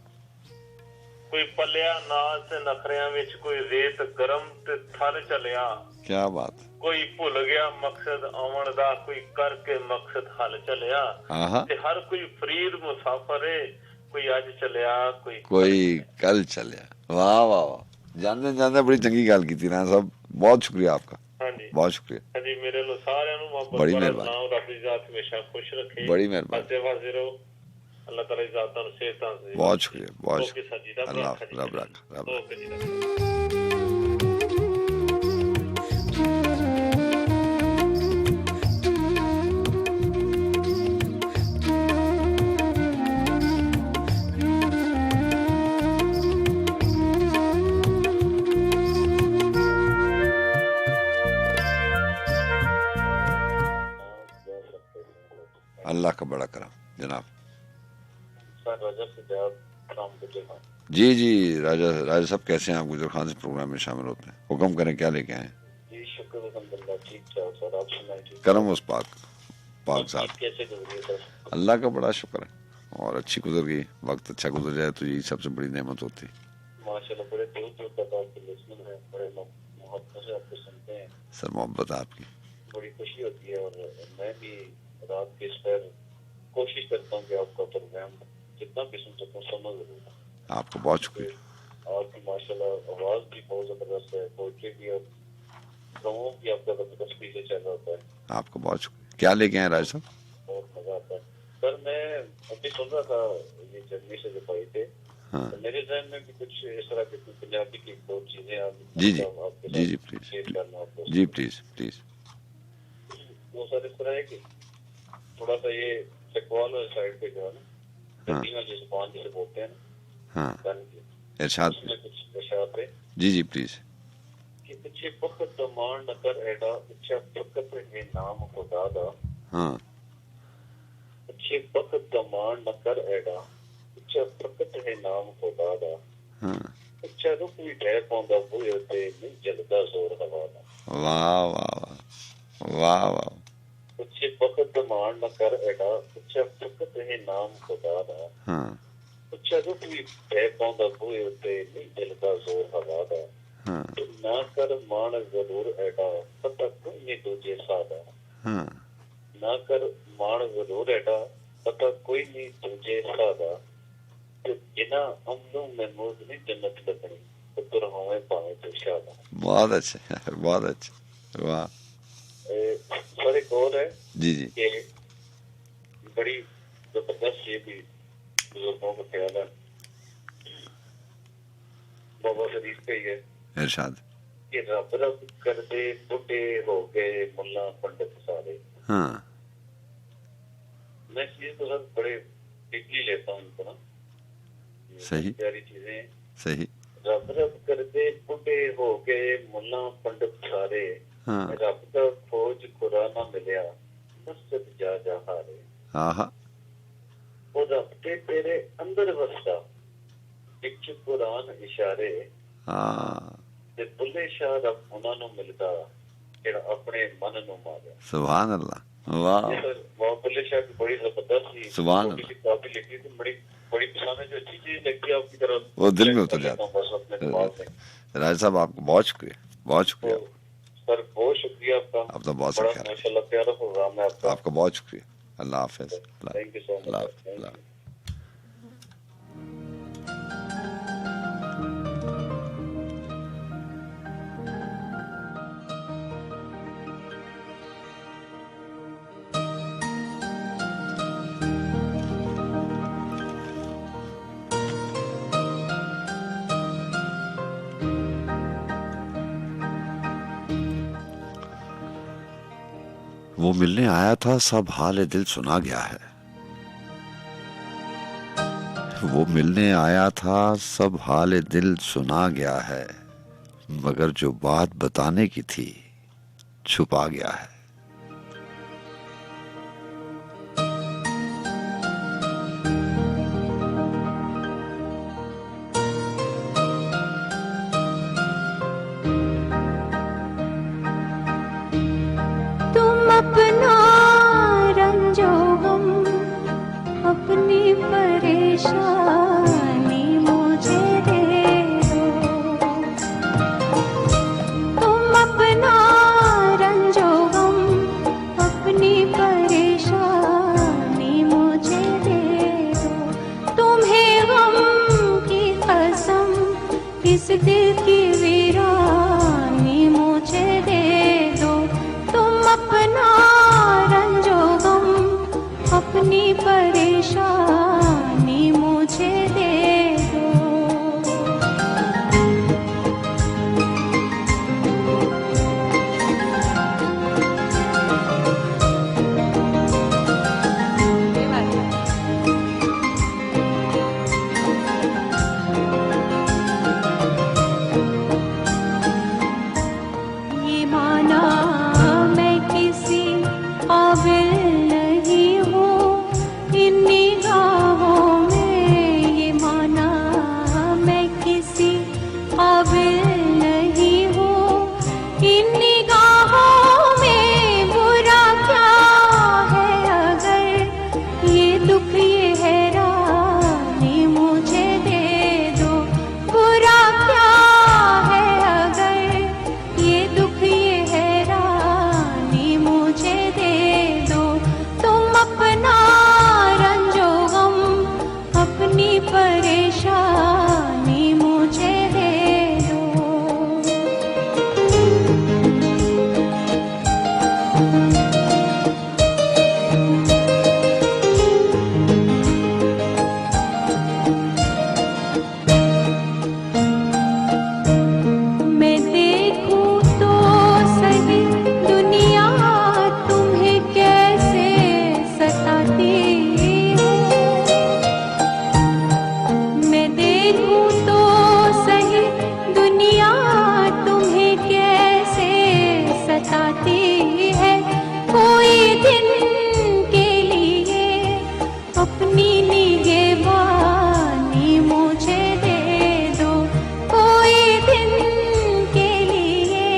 कोई पलिया नाज ते नखरियां विच, कोई रेत गरम ते थल चलिया, क्या बात, कोई भुल गया मकसद आवन दा, कोई करके मकसद हल चलिया, आहा ते हर कोई फरीद मुसाफर है, कोई अज चलिया कोई कल चलिया। वाह वाह वाह, जानते जानते बड़ी चंगी गल की राणा साहब, बहुत शुक्रिया आपका, हाँ जी बहुत शुक्रिया, हाँ जी मेरे लो सारे बड़ी मेहरबानी, नाम रब दी जात हमेशा खुश रखे, बड़ी मेहरबानी, हंसते वाजे रहो, अल्लाह ताला दी जात तानु सेहतां दे, बहुत शुक्रिया, बहुत ओके सर जी, रब अल्लाह रखा जी, रब रखा, रब रखा। ओके जी, रब रखा। अल्लाह का बड़ा करम जनाब। सर रजब से जवाब राम गुजर खान। जी जी राजा राजा साहब कैसे हैं आप? गुजर खान से प्रोग्राम में शामिल होते हैं, हुक्म करें, क्या लेके आए? जी शुक्र अल्हम्दुलिल्लाह ठीक ठाक सर, आप सुनाइए। करम उस पाक पाक साहब, कैसे गुजरी सर? अल्लाह का बड़ा शुक्र है, और अच्छी गुजर गई, वक्त अच्छा गुजर जाए तो यही सबसे बड़ी नेमत होती है। माशाल्लाह बड़े दूर दूर तक आपके लिसनर हैं, बड़े मोहब्बत से आपको सुनते हैं, सर मोहब्बत आपकी, बड़ी खुशी होती है। और मैं भी रात के इस पर कोशिश करता हूँ कि आपका प्रोग्राम जितना भी सुन सकूँ समझ जरूर। आपको बहुत शुक्रिया। आपकी माशाल्लाह आवाज भी बहुत जबरदस्त है, पोइट्री भी और गाँव भी आपका जबरदस्त पीछे चल रहा होता है। आपको बहुत शुक्रिया। क्या लेके आए राजा साहब? बहुत मजा आता है सर। मैं अभी सुन रहा था ये जर्नी से जो पाई थे, हाँ तो मेरे जहन में भी कुछ इस तरह की कुछ पंजाबी की दो चीजें आप जी जी आपके जी जी साथ प्लीज शेयर करना आपको। जी प्लीज प्लीज। वो सर इस तरह है कि थोड़ा सा ये चकवाल वाली साइड पे जो है ना, हाँ। गद्दी वाली जुबान जिसे बोलते हैं ना, हाँ गन की, इरशाद, उसमें कुछ इरशाद है जी जी प्लीज। कि पीछे वक्त दमान न कर एडा, अच्छा वक्त है नाम खुदा दा, हाँ अच्छे वक्त दमान न कर एडा, अच्छा वक्त है नाम खुदा दा, हाँ, अच्छा रुक भी ढह पाਉਂਦਾ ਬੂਹੇ ਉੱਤੇ ਨਹੀਂ ਜਲਦਾ ਜ਼ੋਰ ਹਵਾ ਦਾ। वाह वाह वाह वाह वाह, अच्छे वक्त दमान न कर एडा, अच्छा वक्त है नाम खुदा दा, हाँ अच्छा रुक भी ढह पाਉਂਦਾ ਬੂਹੇ ਉੱਤੇ ਨਹੀਂ ਜਲਦਾ ਜ਼ੋਰ ਹਵਾ ਦਾ, हाँ ना कर मान जरूर एडा, पता कोई नहीं दूजे सादा, हाँ, ना कर मान जरूर एडा, पता कोई नहीं दूजे सादा, तो जिना अमनों महमूद नहीं जन्नत लगनी, तो तुर हमें पावे तो शादा। बहुत अच्छे बहुत अच्छे, वाह सर एक और है जी जी कि बड़ी जबरदस्त ये भी बुजुर्गों का ख्याल है, बाबा शरीफ का ही है इरशाद, कि रब रब करते बुढ़े हो गए मुल्ला पंडित सारे। हाँ मैं चीज तो सर बड़े डीपली लेता हूँ इनको ना, ये सही। प्यारी चीजें हैं। सही, रब रब करते बुढ़े हो गए मुल्ला पंडित सारे, हाँ रब का खोज खुदा ना मिलिया, मस्जिद जा जा हारे, आहा, वो रब के तेरे अंदर वसदा, विच कुरान इशारे, हाँ ते बुल्ले शाह रब उन्हां नूं मिलदा जेड़ा अपने मन नूं मारिया। सुभान अल्लाह, वाह ये सर वो बुल्ले शाह की बड़ी जबरदस्त थी, सुभान छोटी सी काफी लिखी थी, बड़ी बड़ी पसंद है, जो अच्छी चीज लगती है आपकी तरफ वो दिल में उतर जाता बस अपने दिमाग में। राजा साहब आपको बहुत शुक्रिया, बहुत शुक्रिया, तो सर बहुत शुक्रिया आपका, आपका बहुत बड़ा शुक्रिया, माशाल्लाह प्यारा प्रोग्राम है आपका। आपका बहुत शुक्रिया। अल्लाह हाफिज, thank you so much, Allah thank Allah. You. वो मिलने आया था, सब हाल दिल सुना गया है। वो मिलने आया था, सब हाल दिल सुना गया है, मगर जो बात बताने की थी छुपा गया है। दिल की वीरानी मुझे दे दो, तुम अपना रंजो गम, अपनी परेशानी मुझे दे दो। ये माना मैं किसी काबिल नहीं हूँ इन निगाहों में, ये माना मैं किसी काबिल नहीं हूँ इन निगाहों में। बुरा क्या है अगर ये दुख ये हैरानी मुझे दे दो, बुरा क्या है अगर ये दुख ये हैरानी मुझे दे दो। तुम अपना रंजो गम, अपनी परेशानी मुझे दे दो। मैं देखूं तो सही दुनिया तुम्हें कैसे सताती है, मैं देखूं तो सही दुनिया तुम्हें कैसे सताती है। कोई दिन के लिए अपनी निगहबानी मुझे दे दो, कोई दिन के लिए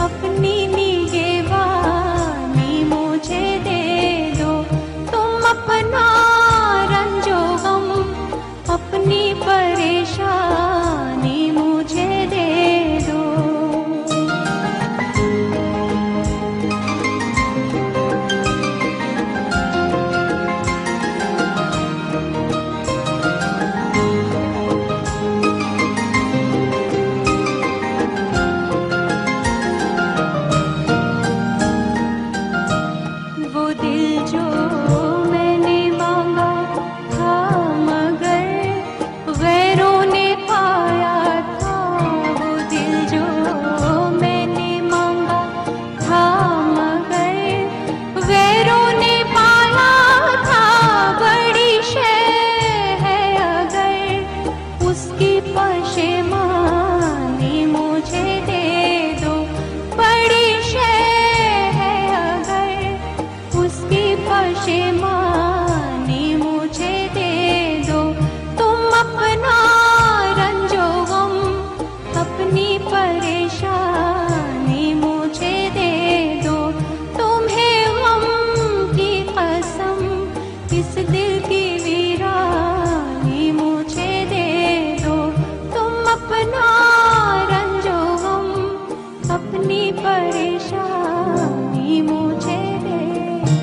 अपनी निगहबानी मुझे दे दो। तुम अपना रंजो गम, अपनी परेशानी मुझे दे दो। वो दिल जो मैंने मांगा था मगर गैरों ने पाया था, वो दिल जो मैंने मांगा था मगर गैरों ने पाया था। बड़ी शय है अगर उसकी पशेमानी मुझे दे दो, बड़ी शय है अगर उसकी पशेमानी मुझे दे दो। तुम अपना रंजो गम, अपनी परेशानी मुझे दे दो। तुम्हें गम की कसम, इस दिल की वीरानी मुझे दे दो। तुम अपना रंजो गम, अपनी परेशानी मुझे दे दो।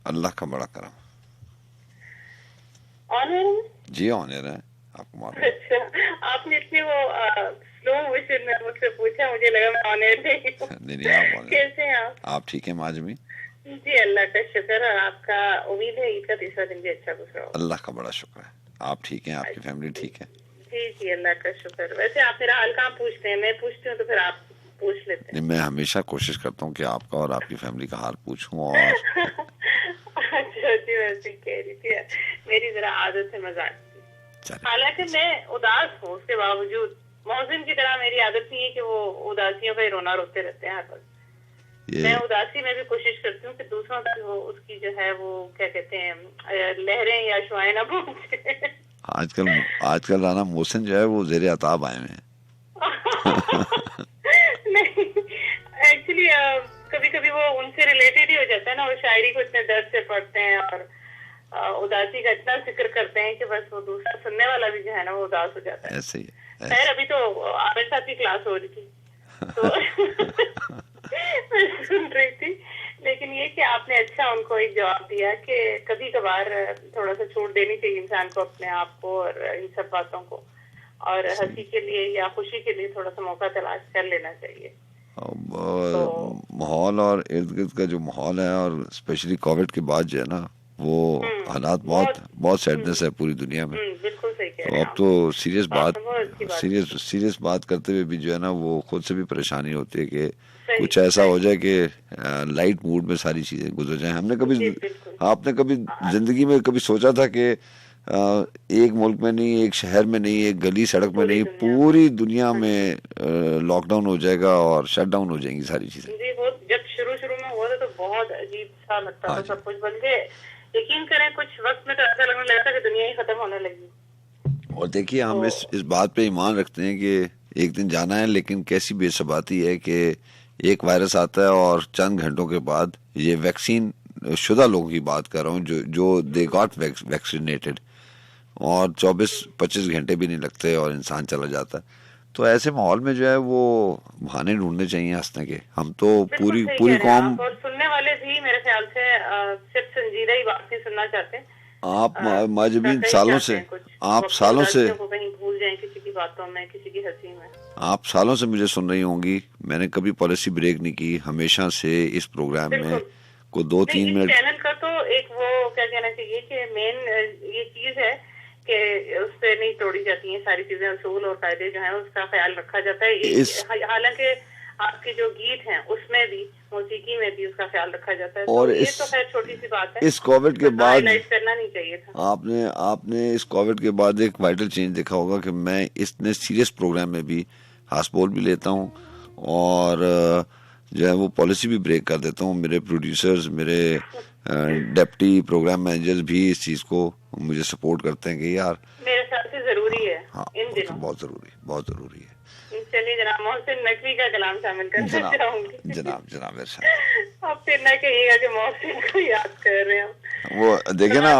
अल्लाह का बड़ा करम। ऑनर जी ऑनर है, आपको मालूम है। अच्छा, आपने इतनी वो स्लो मोशन में मुझसे पूछा, मुझे लगा मैं ऑनर नहीं हूँ। नहीं आप ऑनर। कैसे हैं आप ठीक है माजमी? जी अल्लाह का शुक्र, और आपका उम्मीद है ईद का तीसरा दिन भी अच्छा गुजरा हो। अल्लाह का बड़ा शुक्र है। आप ठीक हैं? आपकी फैमिली ठीक है? जी जी अल्लाह का शुक्र। वैसे आप मेरा हाल कहाँ पूछते हैं, मैं पूछती हूँ तो फिर आप पूछ लेते हैं। नहीं, मैं हमेशा कोशिश करता हूँ कि आपका और आपकी फैमिली का हाल पूछूं। और अच्छा जी, वैसे कह रही थी मेरी जरा आदत है मजाक की, चलिए। हालांकि मैं उदास हूँ, उसके बावजूद मोहसिन की तरह मेरी आदत नहीं है कि वो उदासियों का ही रोना रोते रहते हैं हर वक्त। मैं उदासी में भी कोशिश करती हूँ कि दूसरों तक वो उसकी जो है वो क्या कहते हैं लहरें या शुआएं ना पहुंचे। आजकल राना मोहसिन जो है वो ज़ेरे अताब आए हैं। नहीं, एक्चुअली कभी कभी वो उनसे रिलेटेड ही हो जाता है ना, वो शायरी को इतने दर्द से पढ़ते हैं और उदासी का इतना जिक्र करते हैं कि बस वो दूसरा सुनने वाला भी जो है ना वो उदास हो जाता है। ऐसे ही खैर अभी तो आमिर साहब की क्लास हो रही थी तो मैं सुन रही थी, लेकिन ये कि आपने अच्छा उनको एक जवाब दिया कि कभी कभार थोड़ा सा छूट देनी चाहिए इंसान को अपने आप को और इन सब बातों को, और हंसी के लिए या खुशी के लिए थोड़ा सा मौका तलाश कर लेना चाहिए। माहौल और इर्द गिर्द का जो माहौल है और स्पेशली कोविड के बाद जो है ना वो हालात बहुत सैडनेस है पूरी दुनिया में। बिल्कुल सही कह तो रहे हैं अब तो सीरियस बात करते हुए भी जो है ना वो खुद से भी परेशानी होती है कि कुछ ऐसा हो जाए कि लाइट मूड में सारी चीजें गुजर जाएं। आपने कभी जिंदगी में कभी सोचा था कि एक मुल्क में नहीं, एक शहर में नहीं, एक गली सड़क में नहीं, पूरी दुनिया में लॉकडाउन हो जाएगा और शट डाउन हो जाएंगी सारी चीजें? जी, वो जब शुरू में हुआ था तो बहुत अजीब सा लगता था सब कुछ, बल्कि यकीन करें कुछ वक्त में तो ऐसा लगने लगा था कि दुनिया ही खत्म होने लगी। और देखिए हम इस बात पे ईमान रखते हैं कि एक दिन जाना है, लेकिन कैसी बेसबाती है कि एक वायरस आता है और चंद घंटों के बाद, ये वैक्सीन शुदा लोगों की बात कर रहा हूँ जो दे गॉट वैक्सीनेटेड, और 24-25 घंटे भी नहीं लगते और इंसान चला जाता है। तो ऐसे माहौल में जो है वो बहाने ढूंढने चाहिए हंसने के। हम तो पूरी कौम और सुनने वाले भी मेरे ख्याल से सिर्फ संजीदा ही बात नहीं सुनना चाहते। आप माजबीन सालों से कहीं भूल जाएं किसी की बातों में, किसी की हंसी में। आप सालों से मुझे सुन रही होंगी, मैंने कभी पॉलिसी ब्रेक नहीं की, हमेशा से इस प्रोग्राम में को 2-3 मिनट। चैनल का तो एक वो क्या कहना चाहिए कि मेन ये चीज है कि उस पे नहीं तोड़ी जाती हैं सारी चीजें, उसूल और कायदे जो हैं उसका ख्याल रखा जाता है। हालांकि आपके जो गीत हैं उसमें भी, मौसीकी में भी उसका ख्याल रखा जाता है। और तो ये तो खैर छोटी सी बात है, इस कोविड के बाद करना नहीं चाहिए था। आपने इस कोविड के बाद एक वाइटल चेंज देखा होगा कि मैं इतने सीरियस प्रोग्राम में भी हाउसबोल भी लेता हूँ और जो है वो पॉलिसी भी ब्रेक कर देता हूँ। मेरे प्रोड्यूसर्स, मेरे डेप्टी प्रोग्राम मैनेजर्स भी इस चीज को मुझे सपोर्ट करते हैं कि यार मेरे ख्याल से जरूरी है। हाँ, इन दिनों बहुत जरूरी है। चलिए जनाब मोहसिन नकवी का कलाम शामिल करना चाहूंगी। जनाब आप फिर ना कहिएगा कि मोहसिन को याद कर रहे हैं। वो देखे ना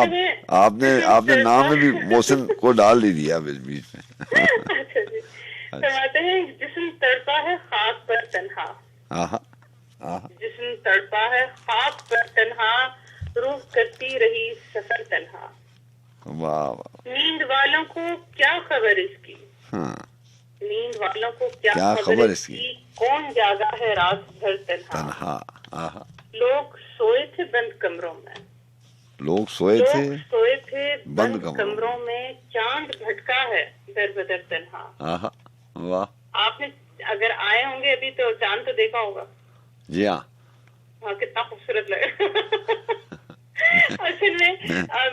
आपने नाम में भी मोहसिन को डाल ही दिया बीच में। अच्छा जी, फरमाते हैं जिस्म तड़पा है खाक पर तन्हा, जिस्म तड़पा है खाक पर तन्हा, रूह करती रही सफर तन्हा। वाह। नींद वालों को क्या खबर इसकी, नींद वालों को क्या खबर इसकी, कौन जागा है रात भर तन्हा। लोग सोए थे बंद कमरों में, लोग सोए थे बंद कमरों में, चांद भटका है दर बदर तन्हा। वाह। आपने अगर आए होंगे अभी तो चांद तो देखा होगा। जी हाँ, कितना खूबसूरत लगा। असल में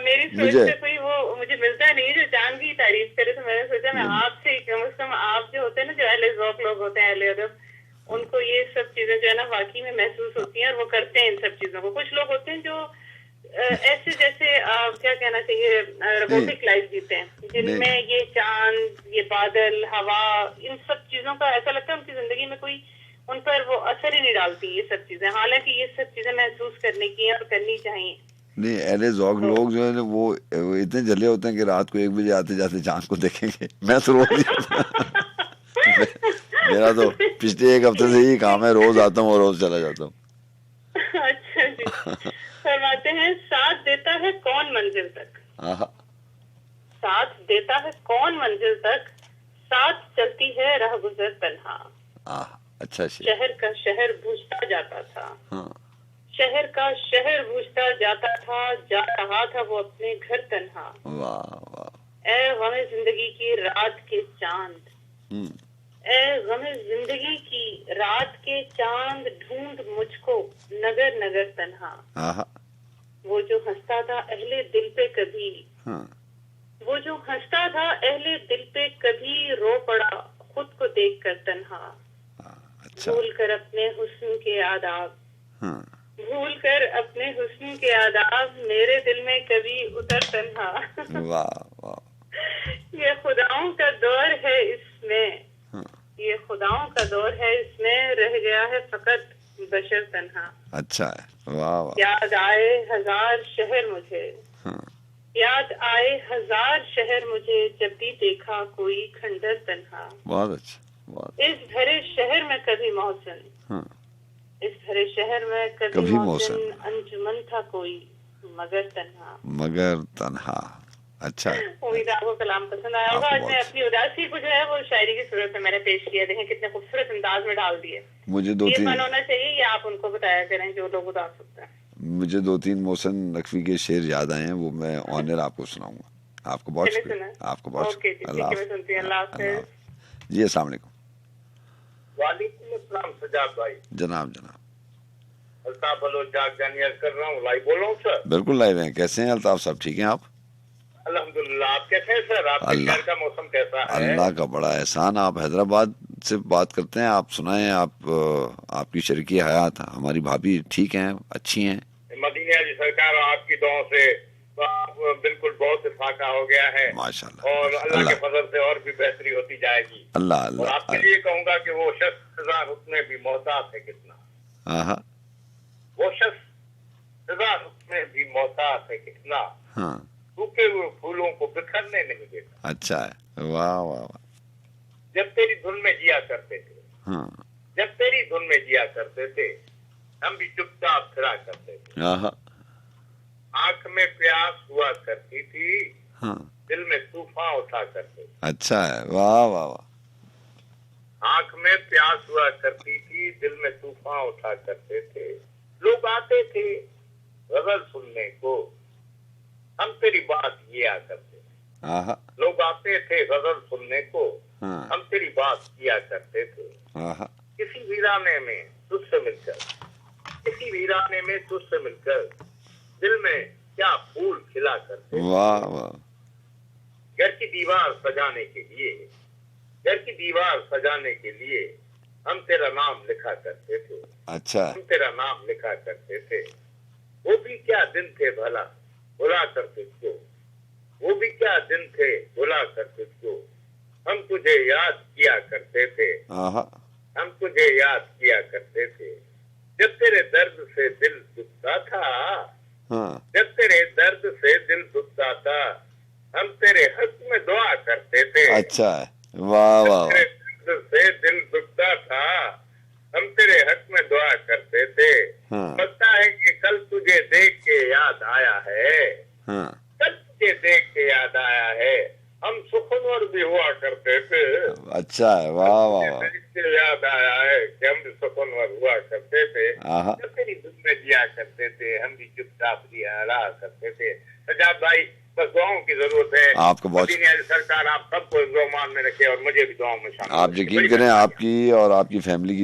मेरी सोच से कोई वो मुझे मिलता नहीं जो चांद की तारीफ करे, तो मैंने सोचा मैं आपसे कम से कम आप जो होते हैं ना, जो अहले ज़ौक़ लोग होते हैं, अहले अदब, उनको ये सब चीजें जो है ना वाकई में महसूस होती हैं और वो करते हैं इन सब चीजों को। कुछ लोग होते हैं जो ऐसे जैसे क्या कहना चाहिए रोबोटिक लाइफ जीते हैं, जिनमें ये चांद, ये बादल, हवा, इन सब चीजों का ऐसा लगता है उनकी जिंदगी में कोई उन पर वो असर ही नहीं डालती ये सब चीजें। हालांकि ये सब चीजें महसूस करने की हैं और करनी चाहिए। नहीं, अहले ज़ौक़ लोग जो है वो इतने जले होते हैं कि रात को 1 बजे आते जाते चांद को देखेंगे। मैं तो रोज मेरा तो पिछले 1 हफ्ते से ही काम है, रोज आता हूँ और रोज चला जाता हूँ। अच्छा जी, फरमाते हैं साथ देता है कौन मंजिल तक, साथ देता है कौन मंजिल तक, साथ चलती है राह गुजर तन्हा। अच्छा, शहर का शहर बूझता जाता था, शहर का शहर बूझता जाता था, जा रहा था वो अपने घर तन्हा। वाह। ए गमे जिंदगी की रात के चांद, ए गमे जिंदगी की रात के चांद, ढूंढ मुझको नगर नगर तन्हा। वो जो हंसता था अहले दिल पे कभी, वो जो हंसता था अहले दिल पे कभी, रो पड़ा खुद को देख कर तन्हा। भूल कर अपने हुस्न के आदाब, भूल कर अपने हुस्न के आदाब, मेरे दिल में कभी उतर तन्हा। वाह वाह। ये खुदाओं का दौर है इसमें, ये खुदाओं का दौर है इसमें, रह गया है फकत बशर तन्हा। अच्छा है, वाह वाह। याद आए हजार शहर मुझे, याद आए हजार शहर मुझे, जब भी देखा कोई खंडर तन्हा। बहुत अच्छा, बहुत। इस भरे शहर में कभी मौसम, इस भरे शहर में कभी मौसम, अंजुमन था कोई मगर तन्हा, मगर तन्हा। अच्छा, उम्मीद आपको कलाम पसंद आया होगा। आज मैं अपनी उदासी को जो है वो शायरी की सूरत में मैंने पेश किया, देखें कितने खूबसूरत अंदाज में डाल दिए। मुझे ये मन होना चाहिए, ये आप उनको बताया करें जो लोग उदास होते हैं। मुझे 2-3 मोहसिन नकवी के शेर याद आए हैं, वो मैं ऑनर आपको सुनाऊंगा। आपको बहुत शुक्रिया, आपको बहुत शुक्रिया। अल्लाह हाफ़िज़ जी। अस्सलाम वालेकुम। वालेकुम अस्सलाम सजाद भाई। जनाब जनाब। अल्ताफ बलोच जानिया कर रहा हूँ, लाइव बोल रहा हूँ सर। बिल्कुल लाइव हैं। कैसे हैं अल्ताफ साहब, ठीक हैं आप? अल्हम्दुलिल्लाह। आप कैसे हैं सर? आपके शहर का मौसम कैसा है? अल्लाह का बड़ा एहसान। आप हैदराबाद से बात करते हैं, आप सुनाएं। आपकी शरीकी हयात, हमारी भाभी ठीक हैं, अच्छी हैं? मदीना जी सरकार आपकी दुआओं से बिल्कुल बहुत इफाका हो गया है माशाल्लाह, और अल्लाह के फजल से और भी बेहतरी होती जाएगी। अल्लाह और अल्लाह। आपके लिए कहूँगा कि वो शख्स सजा उसमें भी मोहताज है कितना, वो शख्स सजा उसमें भी मोहताज है कितना, सूखे हुए फूलों को बिखरने नहीं देता। अच्छा है, वाह वाह वाह। जब तेरी धुन में जिया करते थे, जब तेरी धुन में जिया करते थे, हम भी चुपचाप फिरा करते थे। आंख में प्यास हुआ करती थी, दिल में तूफान उठा करते थे। अच्छा है, वाह वाह वाह। आंख में प्यास हुआ करती थी, दिल में तूफान उठा करते थे। लोग आते थे गजल सुनने को, हम तेरी बात किया करते थे। लोग आते थे गजल सुनने को, हम तेरी बात किया करते थे। किसी वीराने में तुझसे मिलकर, किसी वीराने में तुझसे मिलकर, दिल में क्या फूल खिला करते। वाह वाह। घर की दीवार सजाने के लिए, घर की दीवार सजाने के लिए हम तेरा नाम लिखा करते थे। अच्छा, हम तेरा नाम लिखा करते थे। वो भी क्या दिन थे भला भुला कर तुझको, वो भी क्या दिन थे भुला कर तुझको, हम तुझे याद किया करते थे। हम तुझे याद किया करते थे। जब तेरे दर्द से दिल दुखता था, जब तेरे दर्द से दिल दुखता था, हम तेरे हक में दुआ करते थे। अच्छा है, वाह वाह। तेरे दर्द से दिल दुखता था, हम तेरे हक में दुआ करते थे। लगता है कि कल तुझे देख के याद आया है, कल तुझे देख के याद आया है, हम सुखनवर भी हुआ करते थे। अच्छा है, वाह वाह। याद आया है कि हम भी सुखनवर हुआ करते थे, जब तेरी धुन में जिया करते थे, हम भी चुपचाप रहा करते थे। सजाद भाई, बस दुआओं की जरूरत है आपको बहुत। सरकार आप सबको दुआओं में रखे और मुझे भी दुआओं में शामिल। आप यकीन करें, आपकी और आपकी फैमिली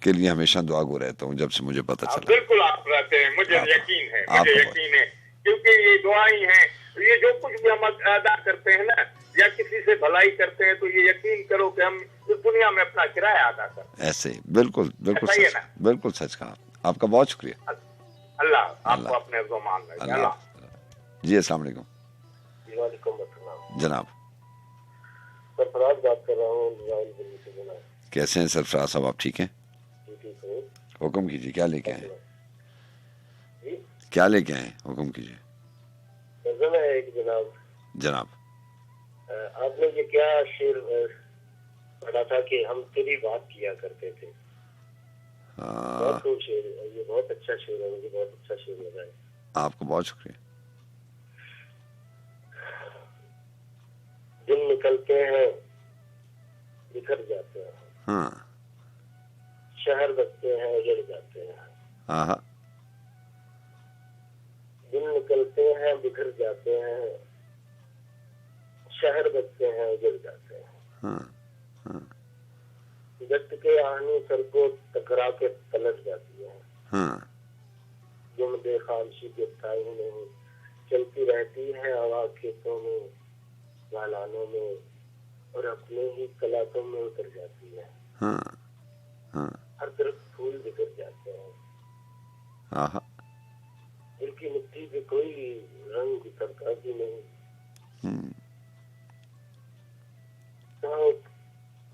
के लिए हमेशा दुआ गो रहता हूँ, जब से मुझे पता चला। बिल्कुल आप रहते हैं, मुझे यकीन है, मुझे यकीन है, क्योंकि ये दुआई है। ये जो कुछ भी हम अदा करते हैं ना, या किसी से भलाई करते हैं, तो ये यकीन करो कि हम इस दुनिया में अपना किराया अदा करते हैं। ऐसे ही, बिल्कुल बिल्कुल सच, बिल्कुल सच कहा। आपका बहुत शुक्रिया। अल्लाह आपको अपने ज़ुबान में। जी अस्सलाम वालेकुम। वालेकुम अस्सलाम जनाब। सरफराज बात कर रहा हूँ। कैसे हैं सरफराज साहब, आप ठीक हैं? ठीक हूँ। हुक्म कीजिए, क्या लेके आए? क्या लेके आए, हुक्म कीजिए। एक जनाब। जनाब, आपने ये क्या शेर पढ़ा था कि हम तेरी बात किया करते थे? बहुत खूब शेर है ये, बहुत अच्छा शेर है, मुझे बहुत अच्छा शेर लगा है। आपको बहुत शुक्रिया। दिन निकलते हैं बिखर जाते हैं, शहर बसते हैं उजड़ जाते हैं। दिन निकलते हैं बिखर जाते हैं, शहर बसते हैं उजड़ जाते हैं। जट के आहनी सर को टकरा के पलट जाती है। जुम दे खामशी के थाई नहीं, चलती रहती है हवा खेतों में, गालानों में, और अपने ही कलातों में उतर जाती है। हर तरफ फूल बिखर जाते हैं, दिल की मिट्टी पे कोई रंग उतरता भी नहीं।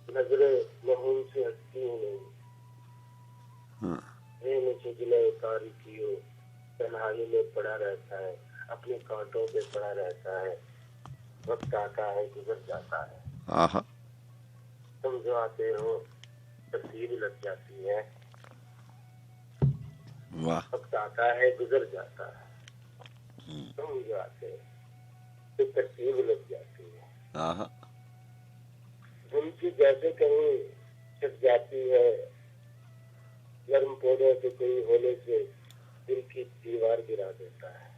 नजरे महूम से हटती नहीं, मुझे गिले कारी कियो, तन्हाई में पड़ा रहता है, अपने कांटों पे पड़ा रहता है, वक्त आता है गुजर जाता है, तुम जो आते हो तस्वीर लग जाती है, वक्त आता है गुजर जाता है, तुम जो आते हो तो तस्वीर लग जाती है, उनकी जैसे कहीं छिप जाती है, गर्म पौधों से कोई होने से दिल की दीवार गिरा देता है,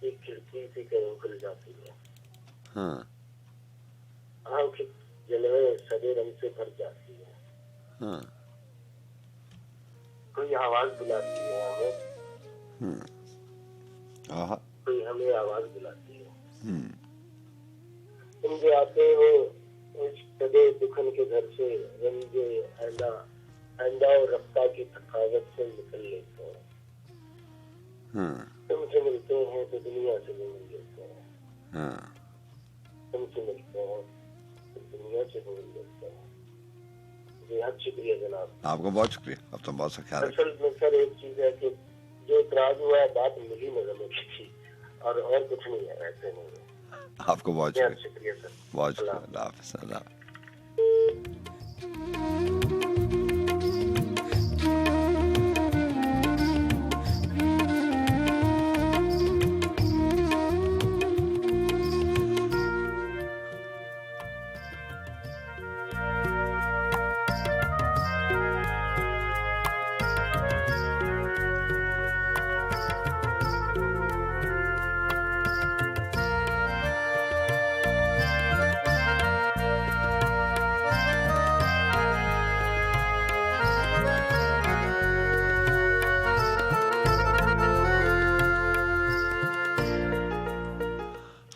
एक खिड़की से कहीं खुल जाती है, आँख जलवे सदे रंग से भर जाती है, कोई आवाज बुलाती है हमें, कोई हमें आवाज बुलाती है, तुम जो आते हो उस सदे दुखन के घर से, रंगे आंदा और रफ्ता की थकावट से निकल लेते हो, तुमसे मिलते हैं तो दुनिया से भी मिल लेते हैं, तुमसे मिलते हैं तो दुनिया से भी मिल लेते हैं। बेहद शुक्रिया जनाब, आपका बहुत शुक्रिया, अब तो बहुत सा ख्याल रखिए। असल में सर एक चीज है कि जो इतराज हुआ है बात मिली नजर की थी और कुछ नहीं है, ऐसे नहीं है। आपको बहुत शुक्रिया सर, बहुत शुक्रिया, अल्लाह हाफ़िज़, अल्लाह।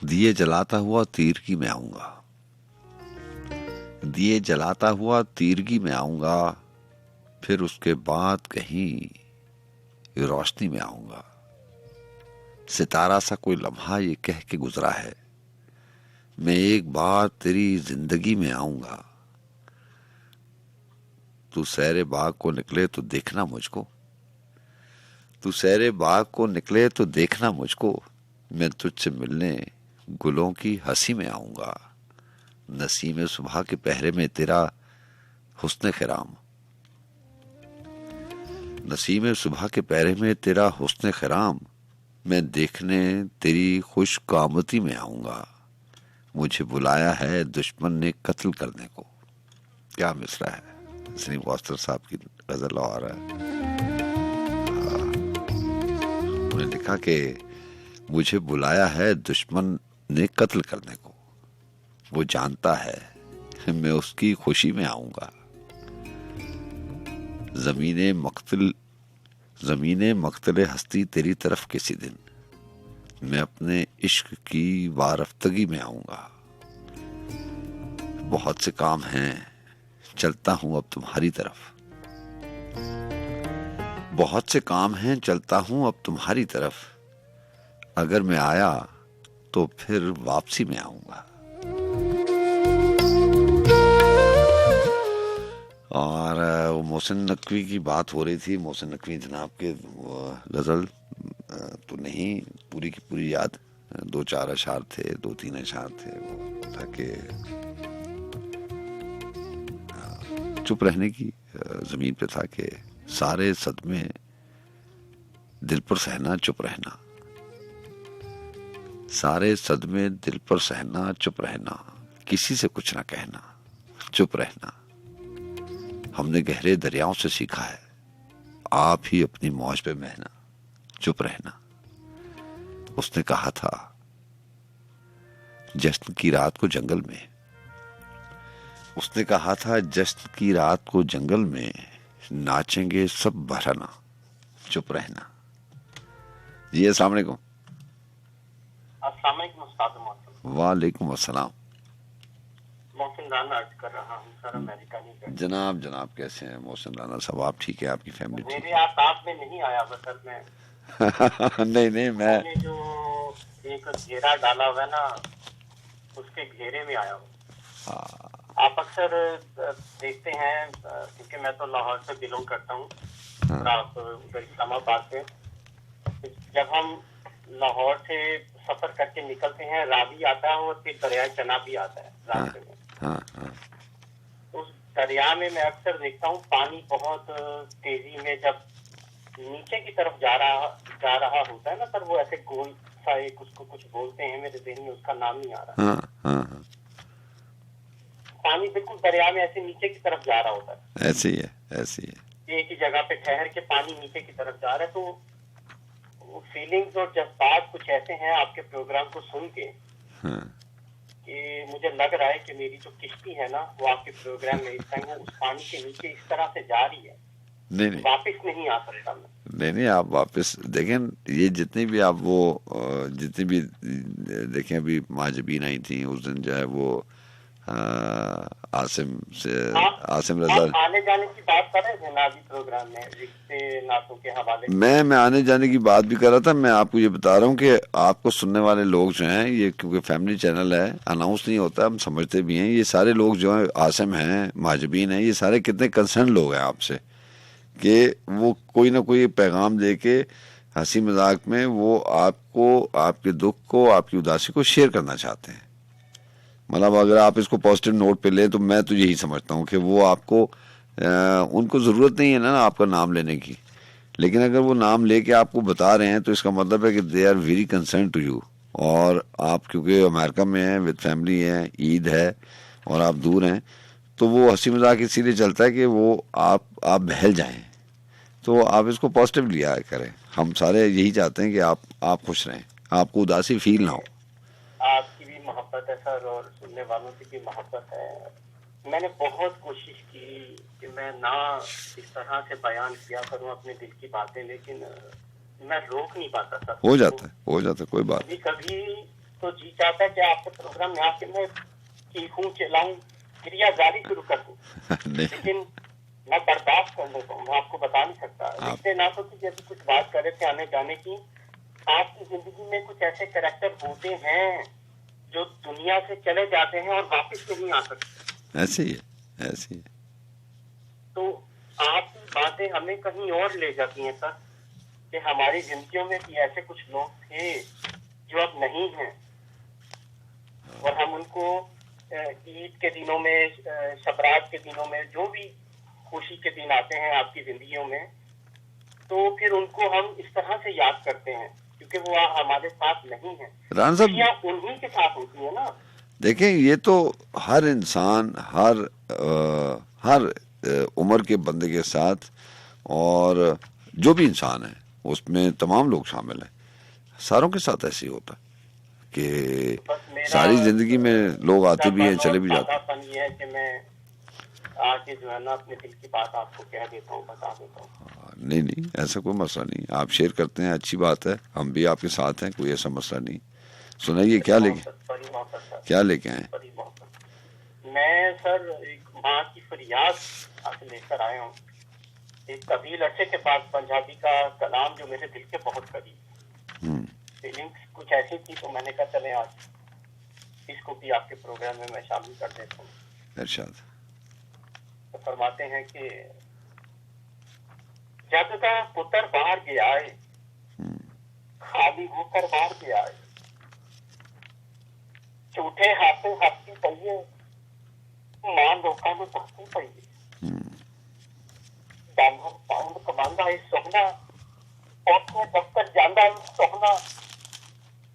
दिए जलाता हुआ तीरगी में आऊंगा, दिए जलाता हुआ तीरगी में आऊंगा, फिर उसके बाद कहीं रोशनी में आऊंगा। सितारा सा कोई लम्हा ये कह के गुजरा है, मैं एक बार तेरी जिंदगी में आऊंगा। तू सैरे बाग को निकले तो देखना मुझको, तू सैरे बाग को निकले तो देखना मुझको, मैं तुझसे मिलने गुलों की हंसी में आऊंगा। नसीम सुबह के पहरे में तेरा हुस्न खिराम, नसीम सुबह के पहरे में तेरा हुस्न खिराम, मैं देखने तेरी खुश कामती में आऊंगा। मुझे बुलाया है दुश्मन ने कत्ल करने को। क्या मिसरा है, सलीम गौस्तर साहब की गजल। और उन्होंने लिखा कि मुझे बुलाया है दुश्मन ने कत्ल करने को, वो जानता है मैं उसकी खुशी में आऊंगा। ज़मीने मक्तले हस्ती तेरी तरफ किसी दिन, मैं अपने इश्क की वारफ्तगी में आऊंगा। बहुत से काम हैं, चलता हूं अब तुम्हारी तरफ, बहुत से काम हैं, चलता हूं अब तुम्हारी तरफ। अगर मैं आया तो फिर वापसी में आऊंगा। और वो मोहसिन नकवी की बात हो रही थी। मोहसिन नकवी जनाब के गजल तो नहीं पूरी की पूरी याद, 2-4 अशार थे, 2-3 अशार थे। वो था कि चुप रहने की जमीन पे था कि सारे सदमे दिल पर सहना, चुप रहना, सारे सदमे दिल पर सहना, चुप रहना, किसी से कुछ ना कहना, चुप रहना। हमने गहरे दरियाओं से सीखा है, आप ही अपनी मौज पे बहना, चुप रहना। उसने कहा था जश्न की रात को जंगल में, उसने कहा था जश्न की रात को जंगल में, नाचेंगे सब बरहना, चुप रहना। जी अस्सलाम वालेकुम। वालेकुम अस्सलाम। मोहसिन राना अर्ज कर रहा हूँ सर, अमेरिका नहीं। जनाब कैसे हैं मोहसिन राना साहब? आप ठीक है? आपकी फैमिली ठीक है? मेरे आप में नहीं आया सर मैं नहीं मैं जो एक घेरा डाला हुआ है ना, उसके घेरे में आया हूँ। आप अक्सर देखते हैं, क्योंकि मैं तो लाहौर से बिलोंग करता हूँ, आप उधर इस्लामाबाद से, जब हम लाहौर से सफर करके निकलते हैं, रावी आता है और फिर दरिया चनाब भी आता है रास्ते में। उस दरिया में मैं अक्सर देखता हूँ पानी बहुत तेजी में जब नीचे की तरफ जा रहा होता है ना, पर वो ऐसे गोल सा एक उसको कुछ बोलते हैं, मेरे ज़हन में उसका नाम नहीं आ रहा। पानी बिल्कुल दरिया में ऐसे नीचे की तरफ जा रहा होता है, ऐसे ही है। एक ही जगह पे ठहर के पानी नीचे की तरफ जा रहा है। तो फीलिंग्स और जज्बात कुछ ऐसे हैं आपके प्रोग्राम को सुन के कि मुझे लग रहा है कि मेरी जो किश्ती है ना, वो आपके प्रोग्राम में इस टाइम वो उस पानी के नीचे इस तरह से जा रही है, नहीं वापस नहीं आ सकता मैं। नहीं, आप वापस देखें, ये जितनी भी आप वो जितनी भी देखें, अभी माजबीन आई थी उस दिन, जो है वो आसिम रजा आने जाने की बात कर रहे थे ना अभी प्रोग्राम में, रिश्ते नातों के हवाले। मैं आने जाने की बात भी कर रहा था। मैं आपको ये बता रहा हूँ कि आपको सुनने वाले लोग जो हैं, ये क्योंकि फैमिली चैनल है, अनाउंस नहीं होता, हम समझते भी हैं, ये सारे लोग जो हैं, आसिम हैं, माजबीन हैं, ये सारे कितने कंसर्न लोग हैं आपसे, कि वो कोई ना कोई पैगाम दे के हंसी मजाक में वो आपको, आपके दुख को, आपकी उदासी को शेयर करना चाहते हैं। मतलब अगर आप इसको पॉजिटिव नोट पे ले तो मैं तो यही समझता हूँ कि वो आपको उनको ज़रूरत नहीं है ना आपका नाम लेने की, लेकिन अगर वो नाम लेके आपको बता रहे हैं तो इसका मतलब है कि they are very concern to you. और आप क्योंकि अमेरिका में हैं, विद फैमिली है, ईद है और आप दूर हैं, तो वो हंसी मजाक इसीलिए चलता है कि वो आप बहल जाएं। तो आप इसको पॉजिटिव लिया करें। हम सारे यही चाहते हैं कि आप खुश रहें, आपको उदासी फील ना हो। आपकी भी मोहब्बत है सर, और सुनने वालों की भी मोहब्बत है। मैंने बहुत कोशिश की कि मैं ना इस तरह से बयान किया करूं अपने दिल की बातें, लेकिन मैं रोक नहीं पाता सर। हो जाता है, कोई बात नहीं। कभी तो जी चाहता है कि आपके प्रोग्राम में आके मैं चीखूं, चिल्लाऊं, क्रिया जारी शुरू कर दूं, लेकिन मैं बर्दाश्त कर लेता हूँ, मैं आपको बता नहीं सकता। रिश्ते नातों की जैसे कुछ बात कर रहे थे आने जाने की, आपकी जिंदगी में कुछ ऐसे कैरेक्टर होते हैं जो दुनिया से चले जाते हैं और वापस नहीं आ सकते। ऐसे ही है। तो आपकी बातें हमें कहीं और ले जाती हैं सर, कि हमारी जिंदगियों में भी ऐसे कुछ लोग थे जो अब नहीं हैं, और हम उनको ईद के दिनों में, शबरात के दिनों में, जो भी खुशी के दिन आते हैं आपकी जिंदगियों में, तो फिर उनको हम इस तरह से याद करते हैं, क्योंकि वो हमारे साथ नहीं है। राना साहब, उन्हीं के साथ होती है ना। देखें, ये तो हर इंसान, हर उम्र के बंदे के साथ, और जो भी इंसान है उसमें तमाम लोग शामिल हैं, सारों के साथ ऐसे ही होता है कि सारी जिंदगी में लोग आते भी हैं, चले भी जाते हैं। ये है कि मैं आके जो है ना अपने दिल की बात आपको कह देता हूँ, बता देता हूँ। नहीं, ऐसा कोई मसला नहीं, आप शेयर करते हैं, अच्छी बात है, हम भी आपके साथ हैं, कोई ऐसा मसला नहीं। सुनाइए, क्या लेके आए? मैं सर एक माँ की फरियाद आपसे लेकर आया हूँ। एक तवील अरसे के बाद पंजाबी का कलाम जो मेरे दिल के बहुत करीब, फीलिंग्स कुछ ऐसी थी, तो मैंने कहा चले आज इसको भी आपके प्रोग्राम में मैं शामिल कर देता हूँ। इरशाद। तो फरमाते हैं कि जग का पुत्र बाहर गया है, खाली होकर बाहर गया है, झूठे हाथों हंसती पई, मां लोगों में भक्ति पई, डालर पाउंड कमांदा है सोहना, और दफ्तर जांदा सोहना,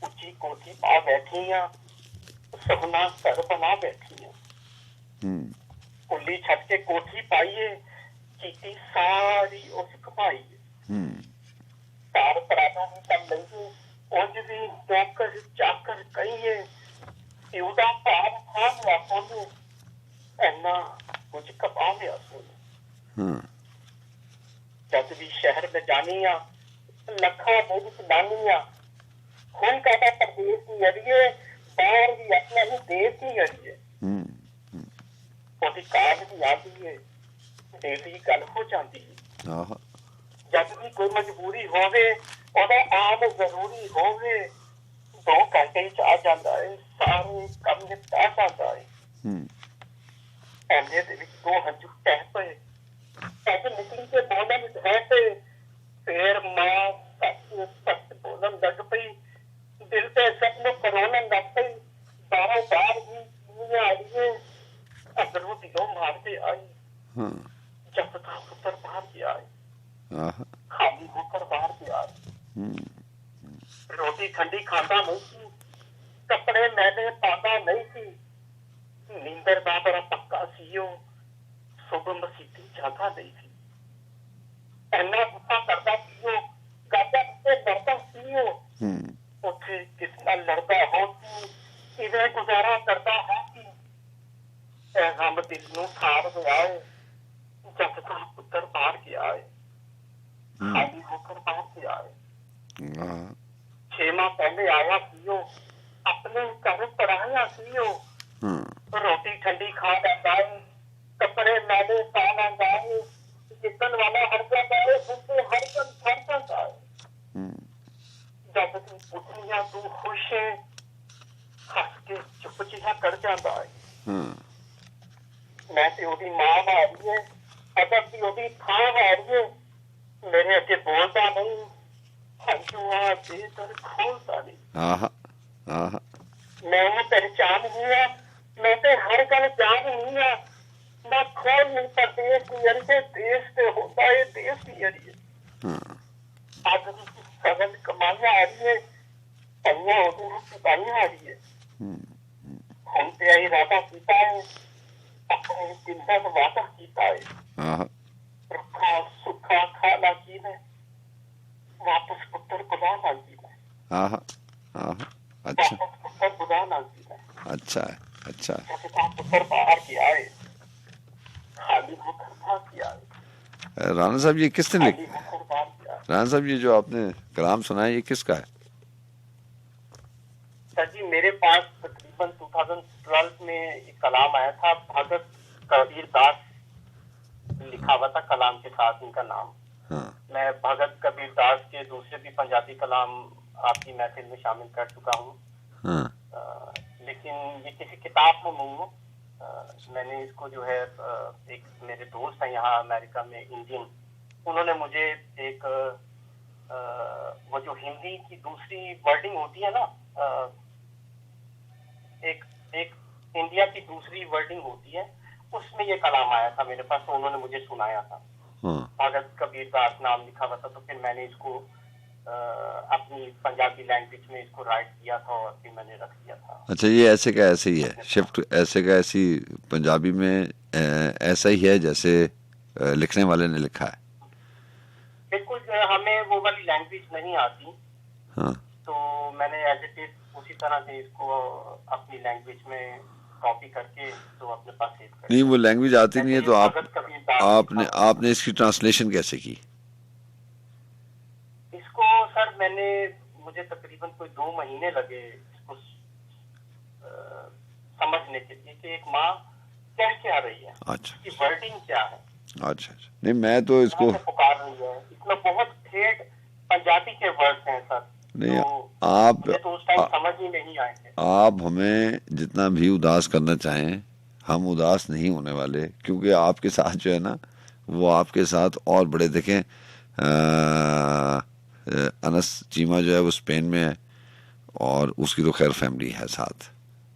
उच्ची कोठी पा बैठी है, सोहना घर बना बैठी है, कुल्ली छत के कोठी पाइए, चीटी सारी उस कमाई, कार पराठों की कम लगी, उज भी नौकर चाकर कहिए, इउदा पार खा लिया सोनू, ऐना कुछ कपा लिया सोनू। जब भी शहर में जानिया, लखा बुद्ध नानिया, खून काटा प्रदेश की अड़िए, बाहर भी अपने ही देश की अड़िए, अधिकार भी आती है, डेली गल हो जाती है। जब भी कोई मजबूरी होवे, ओदा आम जरूरी होवे, 2 घंटे आ जाता है, सारे कम निपटा जाता है। ਐਨੇ ਦੇ ਵਿੱਚ ਦੋ ਹੰਝੂ ਟਹਿ ਪਏ। ਐਸੇ ਨਿਕਲੀ ਕੇ ਬੋਲਣ ਹੈ ਤੇ ਫੇਰ ਮਾਂ ਸੱਚ ਬੋਲਣ ਲੱਗ ਪਈ। ਦਿਲ ਤੇ ਸਭ ਨੂੰ ਕਰੋਨਣ ਲੱਗ ਪਈ। ਬਾਹੋਂ ਬਾਹਰ ਹੀ ਦੁਨੀਆ ਆਈਏ ਅੰਦਰੋਂ ਦਿਲੋਂ ਮਾਰਦੇ आई। जब था पुत्र बाहर के आए, खाली होकर बाहर के आए। रोटी ठंडी खाता नहीं थी, कपड़े मैंने पाता नहीं थी। नींदर का बड़ा पक्का सीओ, सुबह मसीती जाता नहीं थी। ऐना गुस्सा करता सीओ, गाजा से डरता सीओ। उठे किसना लड़ता होती, इन्हें गुजारा करता होती। हम दिल नू थार में आए, जब तक पुत्र बाहर के आए, खाली होकर बाहर के आए। 6 माह पहले आया सीओ, अपने घर पढ़ाया सीओ। रोटी ठंडी खा जाए, कपड़े मैंने पाना जाए। जितन वाला हरजा जाए, उनसे हरकन फरकन जाए। जब तुम पुछलिया तू खुश है, हंस के चुप जिहा कर जाता है। मैं ते ओदी मां आ रही है, अदब की ओदी थां आ रही है। मेरे अगे बोलता नहीं, हंजुआ बेदर खोलता नहीं। मैं पहचान हुआ, मैं ते हर गल जान हुआ। मैं खोल नहीं प्रदेश की अरिए, देश से होता है देश की अरिए। आदमी की सगन कमाइया आ रही है, पन्या ओदी सिपाहियां आ रही है। हम ते आई राधा सीता है, अपने जिंदा वादा कीता है। रुखा सुखा खाना की ने, वापस पुत्र बुला ना की ने। अच्छा, वापस पुत्र बुला ना की ने। अच्छा है, अच्छा है। जब पुत्र बाहर के आए, खाली होकर बाहर के आए। राणा साहब ये किसने राणा साहब ये जो आपने कलाम सुनाया ये किसका है? सर जी मेरे पास तकरीबन 2012 में एक कलाम आया था, भगत कबीर दास लिखा हुआ था कलाम के साथ इनका नाम। मैं भगत कबीर दास के दूसरे भी पंजाबी कलाम आपकी महफिल में शामिल कर चुका हूँ। लेकिन ये किसी किताब में नहीं है। मैंने इसको जो है एक मेरे दोस्त हैं यहाँ अमेरिका में इंडियन, उन्होंने मुझे एक वो जो हिंदी की दूसरी वर्डिंग होती है ना, एक इंडिया की दूसरी वर्डिंग होती है, उसमें ये कलाम आया था मेरे पास, तो उन्होंने मुझे सुनाया था। भगत कबीर दास नाम लिखा हुआ था, तो फिर मैंने इसको अपनी पंजाबी लैंग्वेज में इसको राइट किया था और फिर मैंने रख दिया था। अच्छा ये ऐसे का ऐसे ही है, शिफ्ट ऐसे का ऐसी पंजाबी में ऐसा ही है जैसे लिखने वाले ने लिखा है। बिल्कुल, हमें वो वाली लैंग्वेज नहीं आती। तो मैंने एज इट इज उसी तरह से इसको अपनी लैंग्वेज में कॉपी करके तो अपने पास सेव कर। नहीं वो लैंग्वेज आती नहीं है तो आपने इसकी ट्रांसलेशन कैसे की? इसको सर मुझे तकरीबन कोई 2 महीने लगे इसको समझने के लिए कि एक माँ कह क्या रही है। अच्छा, कि वर्डिंग क्या है। अच्छा नहीं मैं तो इसको पुकार रही है, इसमें बहुत ठेठ पंजाबी के वर्ड्स हैं सर। नहीं तो आप तो उस टाइम समझ ही नहीं आए थे। आप हमें जितना भी उदास करना चाहें हम उदास नहीं होने वाले, क्योंकि आपके साथ जो है ना वो आपके साथ और बड़े देखें अनस चीमा जो है वो स्पेन में है और उसकी तो खैर फैमिली है साथ,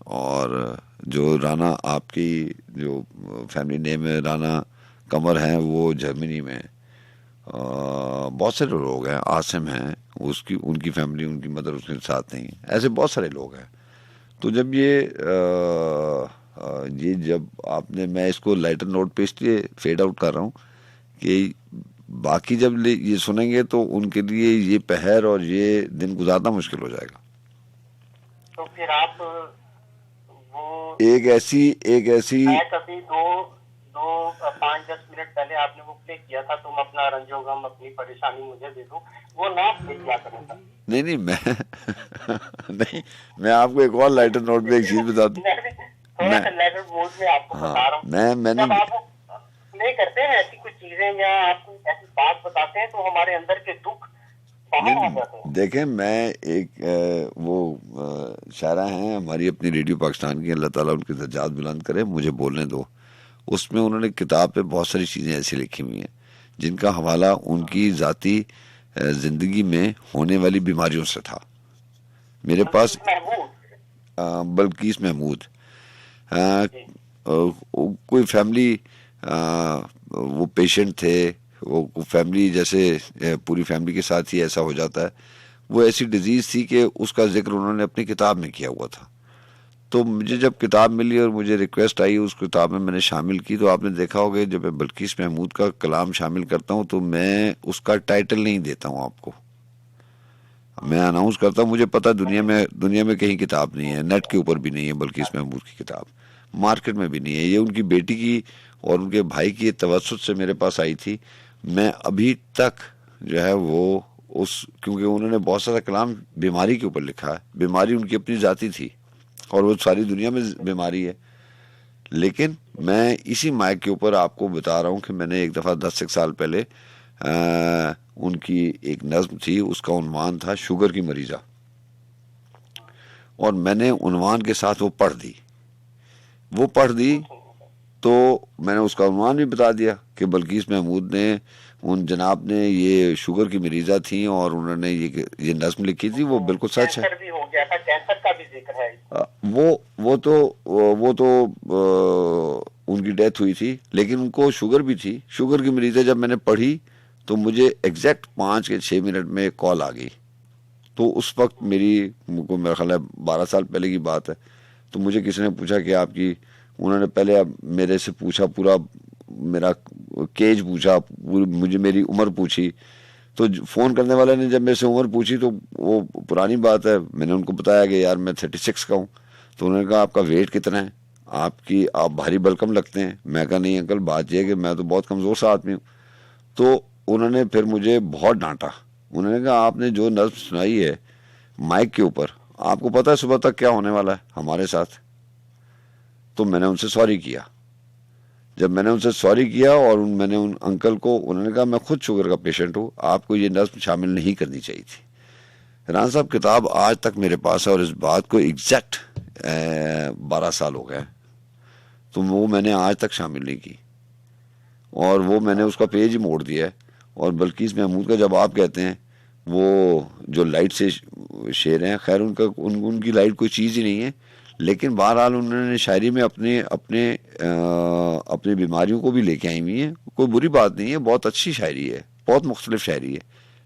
और जो राना आपकी जो फैमिली नेम है राना कमर हैं वो जर्मनी में, बहुत सारे लोग हैं, आसिम हैं उसकी उनकी फैमिली उनकी मदर उसके साथ नहीं, ऐसे बहुत सारे लोग हैं। तो जब ये जब आपने मैं इसको लाइटर नोट पे इसलिए फेड आउट कर रहा हूँ कि बाकी जब ये सुनेंगे तो उनके लिए ये पहर और ये दिन गुजारना मुश्किल हो जाएगा। तो फिर आप वो एक ऐसी कभी 5-10 मिनट पहले आपने वो प्ले किया था, तुम अपना रंजोगम अपनी परेशानी मुझे दे दो, वो ना प्ले किया करें था। नहीं मैं आपको एक और लाइटर नोट पे एक चीज बता दूं। लाइटर मोड में आपको बता रहा हूँ, मैंने जब आप प्ले करते हैं ऐसी कुछ चीजें या आपको ऐसी बात बताते हैं तो हमारे अंदर के दुख बाहर आ जाते हैं। देखें मैं एक वो शायरा हैं हमारी अपनी रेडियो पाकिस्तान की, अल्लाह ताला उनकी दर्जात बुलंद करे, मुझे बोलने दो। उसमें उन्होंने किताब पे बहुत सारी चीज़ें ऐसी लिखी हुई हैं जिनका हवाला उनकी ज़ाती ज़िंदगी में होने वाली बीमारियों से था। मेरे पास बल्कीस महमूद कोई फैमिली वो पेशेंट थे, वो फैमिली जैसे पूरी फैमिली के साथ ही ऐसा हो जाता है, वो ऐसी डिजीज़ थी कि उसका जिक्र उन्होंने अपनी किताब में किया हुआ था। तो मुझे जब किताब मिली और मुझे रिक्वेस्ट आई उस किताब में मैंने शामिल की, तो आपने देखा होगा जब मैं बल्कीस महमूद का कलाम शामिल करता हूँ तो मैं उसका टाइटल नहीं देता हूँ आपको, मैं अनाउंस करता हूँ। मुझे पता दुनिया में कहीं किताब नहीं है, नेट के ऊपर भी नहीं है बल्कीस महमूद की किताब, मार्केट में भी नहीं है। ये उनकी बेटी की और उनके भाई की तवस्सुत से मेरे पास आई थी। मैं अभी तक जो है वो क्योंकि उन्होंने बहुत सारा कलाम बीमारी के ऊपर लिखा है, बीमारी उनकी अपनी जाती थी और वो सारी दुनिया में बीमारी है, लेकिन मैं इसी माइक के ऊपर आपको बता रहा हूँ कि मैंने एक दफ़ा 10 साल पहले उनकी एक नज़्म थी, उसका उन्वान था शुगर की मरीज़ा, और मैंने उन्वान के साथ वो पढ़ दी तो मैंने उसका उन्वान भी बता दिया कि बल्कीस महमूद ने उन जनाब ने ये शुगर की मरीज़ा थी और उन्होंने ये नज़्म लिखी थी, वो बिल्कुल सच है। कैंसर भी हो गया था, कैंसर का भी जिक्र है। वो तो उनकी डेथ हुई थी, लेकिन उनको शुगर भी थी। शुगर की मरीज़ा जब मैंने पढ़ी तो मुझे एग्जैक्ट 5 के 6 मिनट में कॉल आ गई। तो उस वक्त मेरा ख्याल है 12 साल पहले की बात है, तो मुझे किसी ने पूछा कि आपकी, उन्होंने पहले मेरे से पूछा, पूरा मेरा केज पूछा, मुझे मेरी उम्र पूछी। तो फ़ोन करने वाले ने जब मेरे से उम्र पूछी तो वो पुरानी बात है, मैंने उनको बताया कि यार मैं 36 का हूँ। तो उन्होंने कहा आपका वेट कितना है, आप भारी भरकम लगते हैं। मैं कहा नहीं अंकल, बात यह है कि मैं तो बहुत कमज़ोर सा आदमी हूँ। तो उन्होंने फिर मुझे बहुत डांटा। उन्होंने कहा आपने जो नज़्म सुनाई है माइक के ऊपर, आपको पता है सुबह तक क्या होने वाला है हमारे साथ। तो मैंने उनसे सॉरी किया। जब मैंने उनसे सॉरी किया और मैंने उन अंकल को, उन्होंने कहा मैं खुद शुगर का पेशेंट हूँ, आपको ये नज़्म शामिल नहीं करनी चाहिए थी। राना साहब किताब आज तक मेरे पास है और इस बात को एग्जैक्ट 12 साल हो गए, तो वो मैंने आज तक शामिल नहीं की और वो मैंने उसका पेज ही मोड़ दिया है। और बल्कीस महमूद का जब आप कहते हैं वो जो लाइट से शेर हैं, खैर उनकी लाइट कोई चीज़ ही नहीं है, लेकिन बहरहाल उन्होंने शायरी में अपनी बीमारियों को भी लेके आई हुई है। कोई बुरी बात नहीं है, बहुत अच्छी शायरी है, बहुत मुख्तलिफ शायरी है,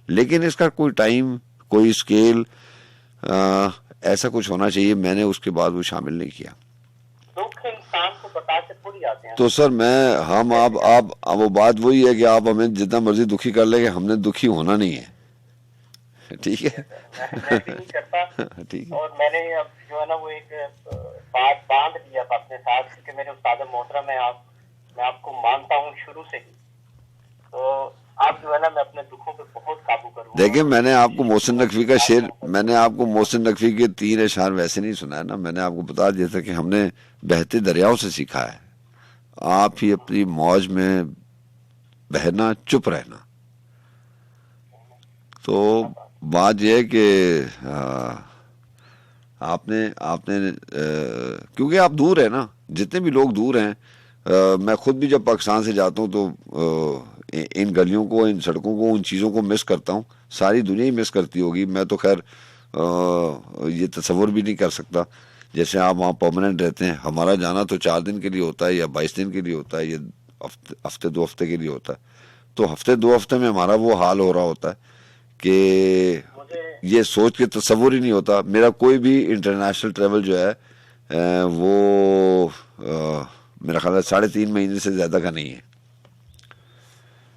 लेकिन इसका कोई टाइम, कोई स्केल ऐसा कुछ होना चाहिए। मैंने उसके बाद वो शामिल नहीं किया। दुख इंसान को बता के थोड़ी आते हैं। तो सर आप वो बात वही है कि आप हमें जितना मर्जी दुखी कर लेंगे, हमने दुखी होना नहीं है, ठीक है। मैं भी नहीं करता। ठीक है। और मैंने अब जो है ना वो एक बात बांध लिया था अपने साथ, क्योंकि मेरे उस्ताद मोहतरम है, मैं आपको मानता हूँ शुरू से ही, तो आप जो है ना, मैं अपने दुखों पे बहुत काबू करूँगा। देखिए मैंने आपको मोहसिन नकवी का शेर, मैंने आपको मोहसिन नकवी के 3 अशार वैसे नहीं सुनाया ना, मैंने आपको बता दिया था कि हमने बहते दरियाओं से सीखा है, आप ही अपनी मौज में बहना, चुप रहना। तो बात यह है कि आपने क्योंकि आप दूर है ना, जितने भी लोग दूर हैं, मैं खुद भी जब पाकिस्तान से जाता हूँ तो इन गलियों को, इन सड़कों को, उन चीज़ों को मिस करता हूँ। सारी दुनिया ही मिस करती होगी, मैं तो खैर ये तसव्वुर भी नहीं कर सकता। जैसे आप वहाँ परमानेंट रहते हैं, हमारा जाना तो 4 दिन के लिए होता है या 22 दिन के लिए होता है, या हफ्ते 2 हफ्ते के लिए होता है। तो हफ्ते 2 हफ्ते में हमारा वो हाल हो रहा होता है कि ये सोच के तसव्वुर ही नहीं होता। मेरा कोई भी इंटरनेशनल ट्रेवल जो है वो मेरा ख्याल है 3.5 महीने से ज़्यादा का नहीं है।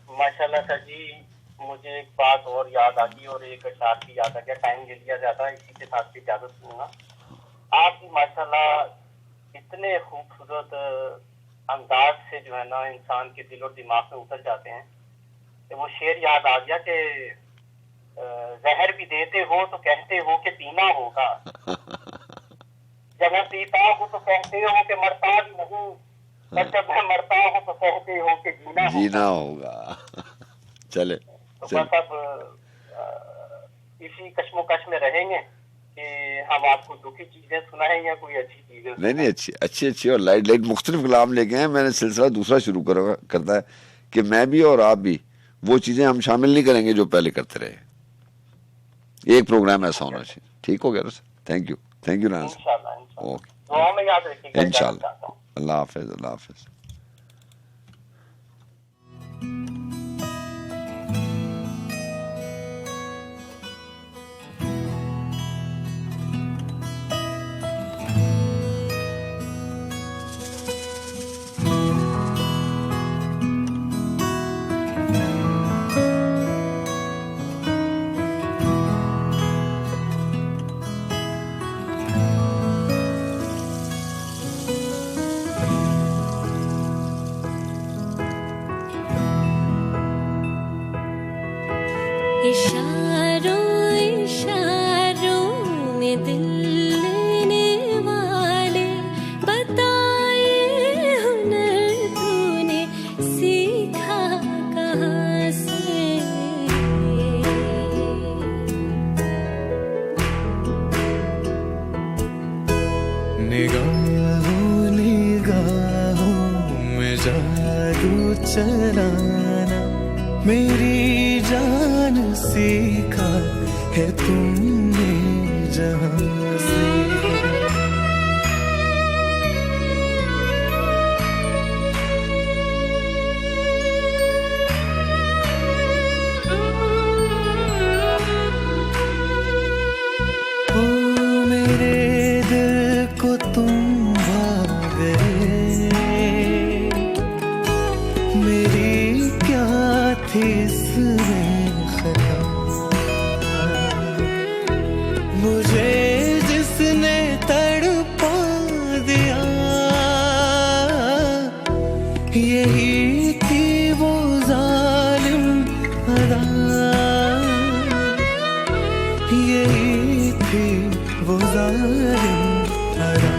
माशाल्लाह सर जी, मुझे एक बात और याद आ गई और एक अशार भी याद आ गया, टाइम ले लिया ज़्यादा, इसी के साथ भी इजाज़त दूंगा। आप भी माशाल्लाह इतने खूबसूरत अंदाज से जो है ना इंसान के दिल और दिमाग में उतर जाते हैं कि वो शेर याद आ गया कि जहर भी देते हो तो कहते हो कि पीना होगा, जब मैं पीता हूँ तो कहते हो कि मरता भी नहीं, पर जब मैं मरता हूँ तो कहते हो कि जीना होगा। चले तो बस अब इसी कश्मोकश में रहेंगे कि हम आपको दुखी चीजें सुनाएं या कोई अच्छी चीजें? नहीं, अच्छी और लाइट मुख्तलिफ कलाम लेके हैं। मैंने सिलसिला दूसरा शुरू करता है कि मैं भी और आप भी वो चीजें हम शामिल नहीं करेंगे जो पहले करते रहे। एक प्रोग्राम ऐसा होना चाहिए। ठीक हो गया ना sir? Thank you Nana sir. Okay, दुआ में याद रखिएगा इंशाल्लाह। अल्लाह हाफिज। इशारों में दिल लेने वाले बताए हुनर तूने सीखा कहाँ से? निगाहों में जादू चलाना मेरी जान सीखा है तुमने जहां से। ओ मेरे दिल को तुम भा गए, मेरी क्या थी इसमें खता? मुझे जिसने तड़पा दिया यही थी वो जालिम अदा, यही थी वो जालिम अदा।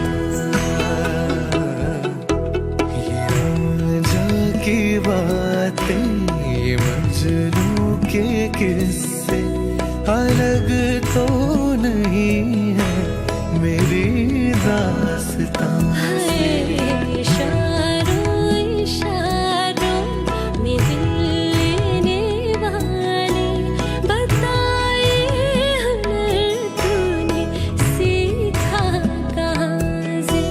ये रांझा की बातें, ये मजनू के किस्से अलग तो नहीं है मेरी दास्तां। इशारों में दिल लेने वाले बताए हुनर तूने सीखा कहाँ से?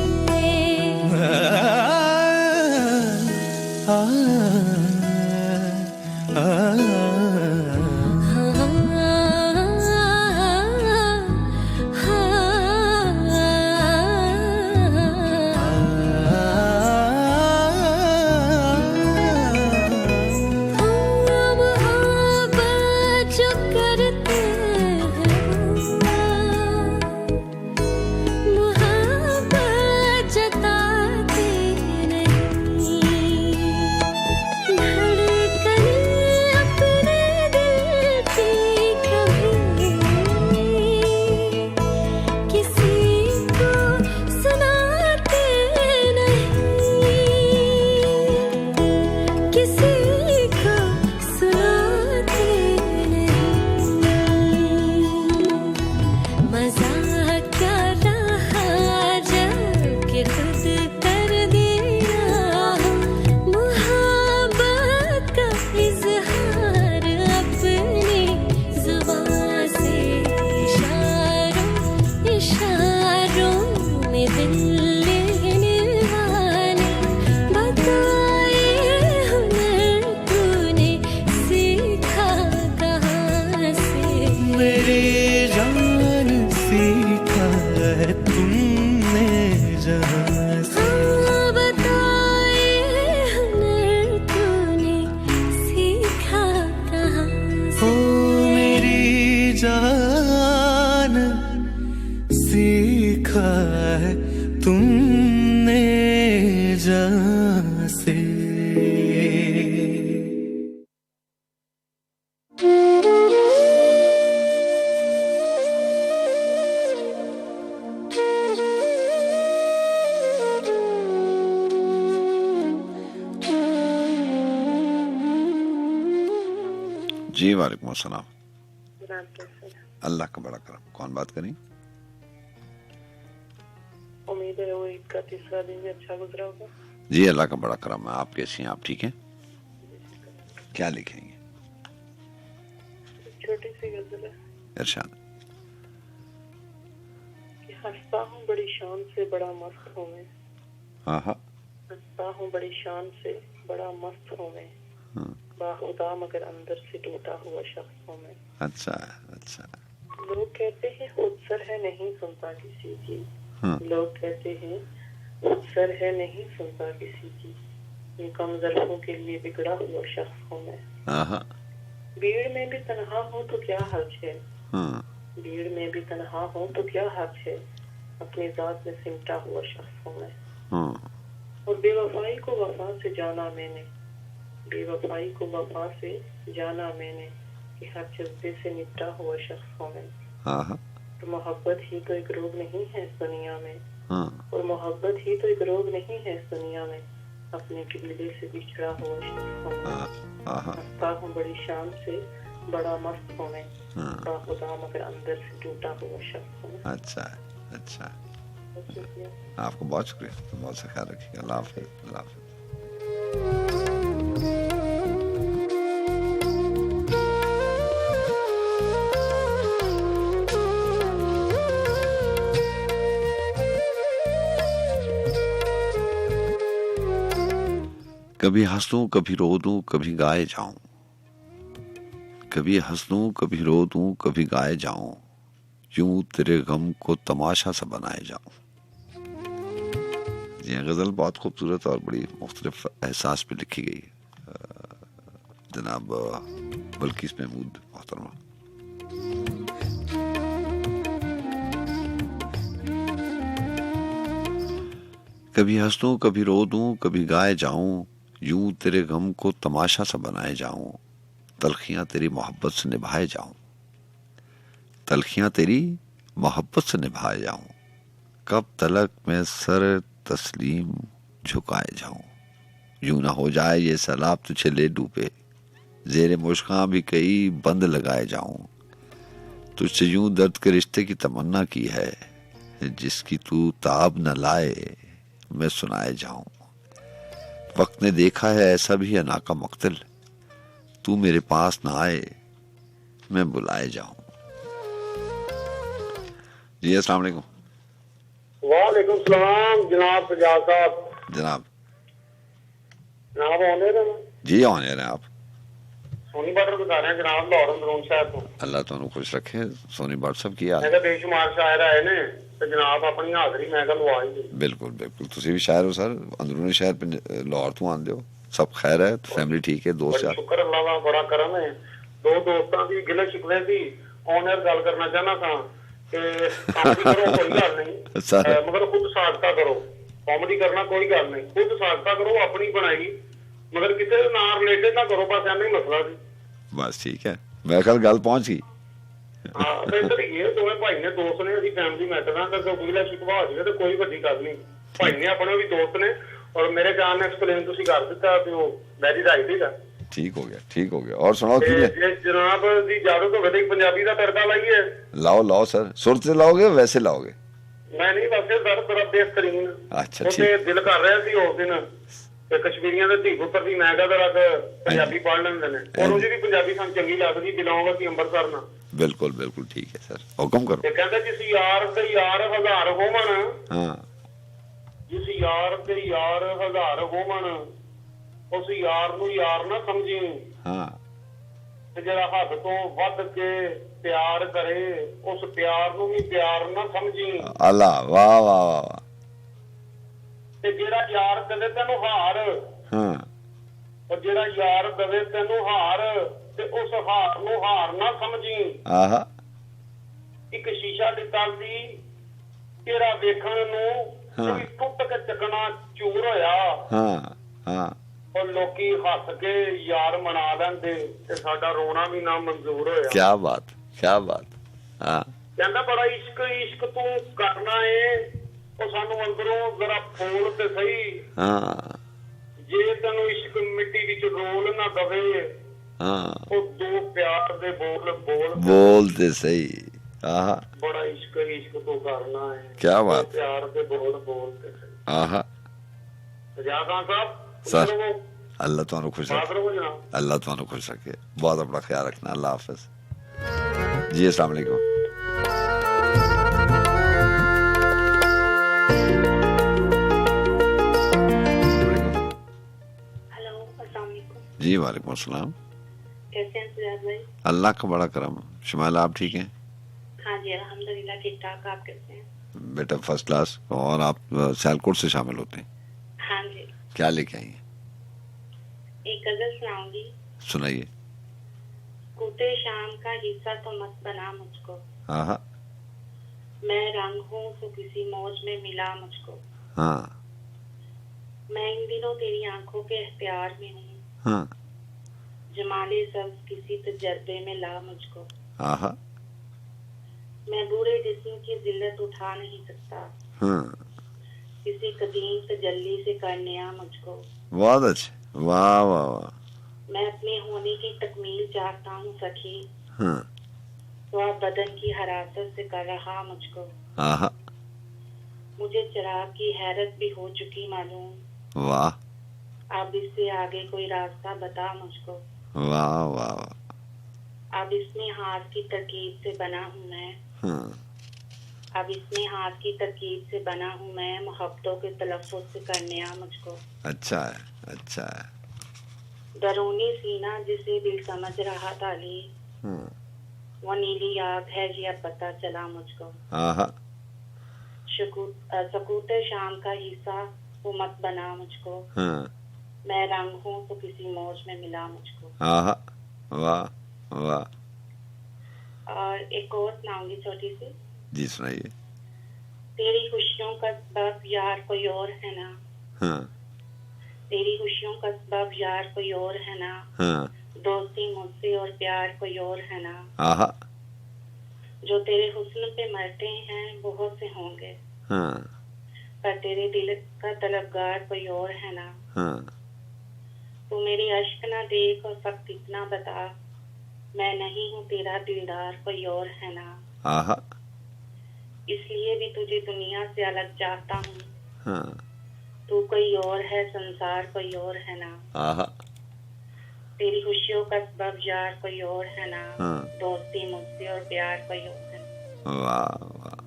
जी वालेकुम अस्सलाम। अल्लाह का बड़ा करम। कौन बात करें? उम्मीद है वो ईद का तीसरा दिन भी अच्छा गुजरा होगा। जी अल्लाह का बड़ा करम है। आप कैसी हैं? आप ठीक हैं? क्या लिखेंगे? छोटी सी गजल है। इरशाद। कि हंसता हूँ बड़ी शान से बड़ा मस्त हूँ मैं। हाँ हाँ। हंसता हूँ बड़ी शान से बड़ा मस्त हूँ मैं। बाखुदा मगर अंदर से टूटा हुआ शख्स हूँ मैं। अच्छा अच्छा। लोग कहते हैं खुदसर है नहीं सुनता किसी की। लोग कहते हैं खुदसर है नहीं सुनता किसी की। इन कम ज़ल्फ़ों के लिए बिगड़ा हुआ शख्स हूँ मैं। भीड़ में भी तन्हा हूँ तो क्या हर्ज है। भीड़ में भी तन्हा हूँ तो क्या हर्ज है। अपनी जात में सिमटा हुआ शख्स हूँ मैं। और बेवफाई को वफा से जाना मैंने। बेवफाई को वफा से जाना मैंने कि हर जज्बे से निपटा हुआ शख्स हूँ मैं। तो मोहब्बत ही तो एक रोग नहीं है इस दुनिया में। और मोहब्बत ही तो एक रोग नहीं है इस दुनिया में। अपने कबीले से बिछड़ा हुआ शख्स हूँ मैं। हंसता हूँ बड़ी शान से बड़ा मस्त हूँ मैं। बाखुदा मगर अंदर से टूटा हुआ शख्स हूँ मैं। अच्छा अच्छा। आपको बहुत शुक्रिया। तो बहुत सा ख्याल रखिएगा। अल्लाह हाफ़िज़। अल्लाह हाफ़िज़। कभी हंस दूं कभी रो दूं कभी गाए जाऊं। कभी हंस दूं कभी रो दूं कभी गाए जाऊं। यूं तेरे गम को तमाशा सा बनाए जाऊं। ये गजल बहुत खूबसूरत और बड़ी मुख्तलिफ एहसास पे लिखी गई जनाब बल्किस महमूद मोहतरमा। कभी हंस दूं कभी रो दूं कभी गाए जाऊं। यूं तेरे गम को तमाशा सा बनाए जाऊं। तलखियां तेरी मोहब्बत से निभाए जाऊं। तलखियां तेरी मोहब्बत से निभाए जाऊं। कब तलक मैं सर तस्लीम झुकाए जाऊं। यूं ना हो जाए ये सैलाब तुझे ले डूबे। जेरे मुश्कां भी कई बंद लगाए जाऊं। तुझसे यूं दर्द के रिश्ते की तमन्ना की है। जिसकी तू ताब न लाए मैं सुनाए जाऊं। वक्त ने देखा है ऐसा भी अना का मक्तल। तू मेरे पास ना आए मैं बुलाए जाऊं। जी अस्सलाम वालेकुम। वालेकुम सलाम जनाब सजाद साहब। जनाब जनाब ऑनर है ना? जी ऑनर है आप। सोनी बटर बता रहे हैं जनाब लाहौर अंदरून शहर तो। अल्लाह तुहानू खुश रखे। सोनी बट सब की हाल? मैं तो बेशुमार शायर आए ने ते जनाब अपनी हाजरी मैं कल लवा ही। बिल्कुल बिल्कुल तुसी भी शायर हो सर। अंदरूनी शहर पे लाहौर तो आंदे हो। सब खैर है? फैमिली ठीक है? दोस्त यार? शुक्र अल्लाह का बड़ा करम है। दो दोस्तां दी गिले शिकवे सी ऑनर गल करना चाहना था कि कॉमेडी करो कोई गल नहीं मगर खुद सादता करो। कॉमेडी करना कोई गल नहीं खुद सादता करो अपनी बनाई मगर किसी ना रिलेटेड ना करो। बस ऐसा ही मसला सी। बस ठीक है। मैं कल गल पहुंच गई। हाँ बेहतर ये दोवें भाई ने दोस्त ने अभी फैमिली मैटर ना कर गिला शिकवा हो जाए तो कोई वड्डी गल नहीं। भाई ने अपने भी दोस्त ने और मेरे जान ने एक्सप्लेन तुसी कर दिता तो वेरी राइट है। ठीक हो गया ठीक हो गया। और सुनाओ की है? जनाब दी इजाजत हो गई पंजाबी का तड़का लाइए। लाओ लाओ सर। सुर से लाओगे वैसे लाओगे? मैं नहीं वैसे सर बड़ा बेहतरीन। अच्छा ठीक। दिल कर रहा सी उस दिन कश्मीरियां दे धी पुत्र दी मैं कहा जरा पंजाबी पढ़ लेंदे ने और मुझे भी पंजाबी सन चंगी लगदी बिलोंग असी अंबरसर ना। बिल्कुल बिल्कुल ठीक है सर हुक्म करो। ते कहंदा जिस यार ते यार हजार होवन। हां जिस यार ते यार हजार होवन उस यार नू यार ना समझी। हां ते जेड़ा हद तो वध के प्यार करे उस प्यार नू भी प्यार ना समझी। अल्लाह वाह वाह वाह। ते जेड़ा यार दे तेनू हार। हां और जेड़ा यार दे तेनू हार ते उस हार नू हार ना समझी। आहा एक शीशा दिता सी तेरा वेखण नू कोई टुट के चकना चूर होया। हां हां और लोकी हस के यार मना लेंदे ते साडा रोना भी ना मंजूर होया। क्या बात क्या बात। हां कहंदा बड़ा इश्क इश्क तू करना है और सानू अंदरों जरा बोल ते सही। हां जे तैनू इश्क मिट्टी विच रोल ना दवे। हां ओ दो प्यार दे बोल बोल बोलते सही। बड़ा इश्क इश्क तो करना है। क्या बात, प्यार से बोल बोलते सजा खान साहब सर, अल्लाह तुहानू खुश रखे, अल्लाह तुहानू खुश रखे, बहुत अपना ख्याल रखना, अल्लाह हाफिज जी। अस्सलाम वालेकुम। हेलो, अस्सलाम वालेकुम। जी वालेकुम अस्सलाम। कैसे हैं सुजात भाई? अल्लाह का बड़ा करम। शुमाइला आप ठीक हैं? हाँ जी अल्हम्दुलिल्लाह ठीक ठाक। आप कैसे हैं? बेटा फर्स्ट क्लास। और आप सियालकोट से शामिल होते हैं? हाँ जी। क्या लेके आई हैं? एक गजल सुनाऊंगी। सुनाइए। कूटे शाम का हिस्सा तो मत बना मुझको, हाँ, मैं रंग हूँ तो किसी मौज में मिला मुझको, हाँ, मैं इन दिनों तेरी आंखों के इख्तियार में हूँ, हाँ, जमाले सब किसी तजर्बे में ला मुझको, हाँ, मैं बूढ़े जिस्म की जिल्लत उठा नहीं सकता, हाँ, किसी कदीम तजल्ली से करने आ मुझको। बहुत अच्छे, वाह वाह वाह। मैं अपने होने की तकमील चाहता हूँ सखी, हाँ, तो आप बदन की हरासत से कर रहा मुझको, हाँ, मुझे चिराग की हैरत भी हो चुकी मालूम, वाह, अब इससे आगे कोई रास्ता बता मुझको, वाह वाह, अब इसमें हाथ की तरकीब से बना हूँ मैं, हाँ, अब इसमें हाथ की तरकीब से बना हूँ मैं, मोहब्बतों के तलफ़्फ़ुज़ से करने आ मुझको। अच्छा है, अच्छा है। दरूनी सीना जिसे दिल समझ रहा था ली, हाँ, वो नीली आग है ये अब पता चला मुझको, हाँ, सकूते शाम का हिस्सा वो मत बना मुझको, हाँ, मैं रंग हूँ तो किसी मौज में मिला मुझको। हाँ, वाह वाह। और एक और सुनाऊंगी छोटी सी। जी सुनाइए। तेरी खुशियों का सबब यार कोई और है ना, हाँ, तेरी खुशियों का सबब यार कोई और है ना, हाँ, दोस्ती मुझसे और प्यार कोई और है ना, हाँ, जो तेरे हुस्न पे मरते हैं बहुत से होंगे, हाँ, पर तेरे दिल का तलबगार कोई और है ना, हाँ, तू मेरी अश्क ना देख और फक्त इतना बता, मैं नहीं हूँ तेरा दिलदार कोई और है ना, हाँ, इसलिए भी तुझे दुनिया से अलग चाहता हूँ, हाँ, तू कोई और है संसार कोई और है ना, हाँ, तेरी खुशियों का सबब यार कोई और है ना, हाँ, दोस्ती मुझसे और प्यार कोई और है ना। वाह वाह।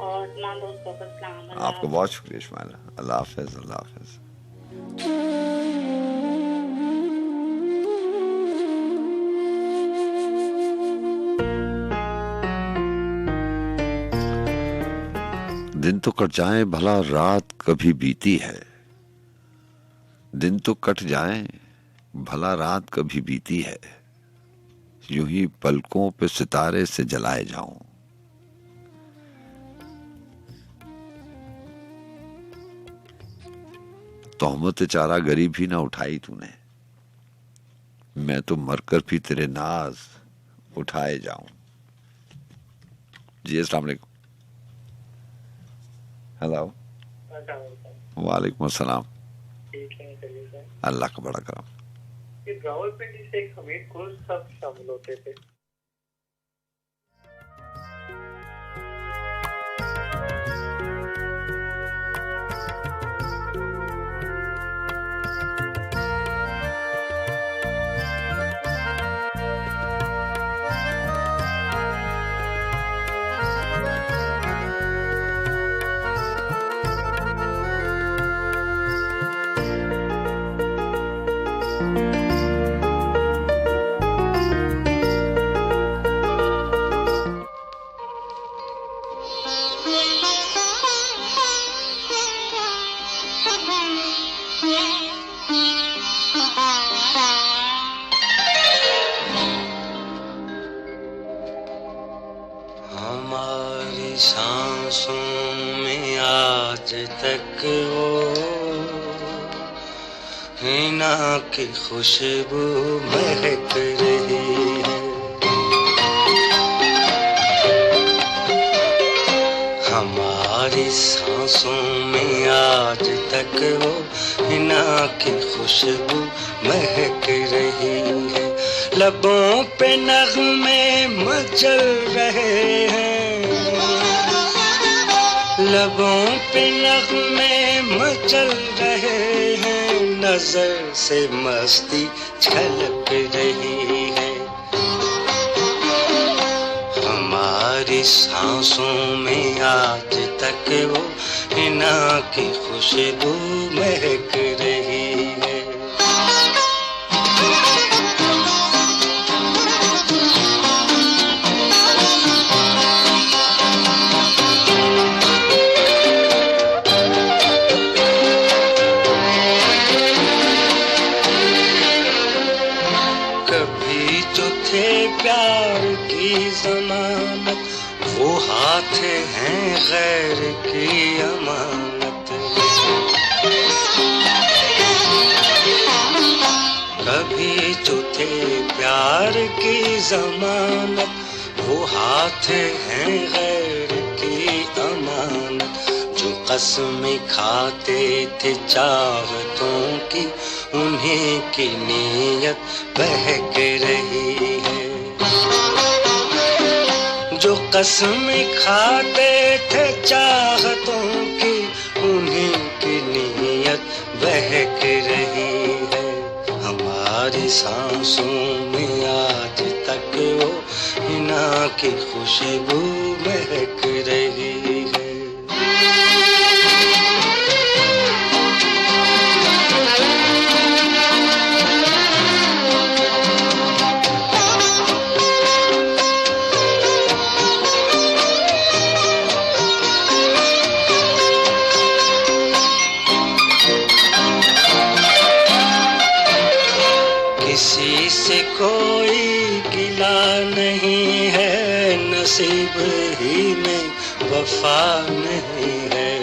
और ना दोस्तों को सलाम। आपका बहुत शुक्रिया शुमाइला, अल्लाह हाफिज, अल्लाह हाफिज। दिन तो कट जाए भला रात कभी बीती है, दिन तो कट जाए भला रात कभी बीती है, यूं ही पलकों पे सितारे से जलाए जाऊं। तोहमत चारा गरीब भी ना उठाई तूने, मैं तो मरकर भी तेरे नाज उठाए जाऊं। जी अस्सलाम वालेकुम। हेलो, वालेकुम अस्सलाम। अल्लाह का बड़ा करम। रावलपिंडी से एक हमीद कुरैश साहब शामिल होते थे। हमारी सांसों में आज तक वो हिना की खुशबू महक रही है। हमारी सांसों में आज तक वो हिना की खुशबू महक रही है। लबों पे नगमे मचल रहे हैं, लबों पे नगमे मचल रहे हैं, नजर से मस्ती झलक रही है। हमारी सांसों में आज तक वो हिना की खुशबू महक रही है। कभी जो थे प्यार की जमानत, वो हाथ हैं गैर की अमानत। कभी जो थे प्यार की जमानत, वो हाथ हैं गैर की अमानत। जो कसमें खाते थे चाहतों की, उन्हीं की नीयत बहक रही है। जो कसमें खाते थे चाहतों की, उन्हीं की नीयत बहक रही है। हमारी सांसों में आज तक वो हिना की खुशबू महक रही है। किसी से कोई गिला नहीं है, नसीब ही में वफा नहीं है।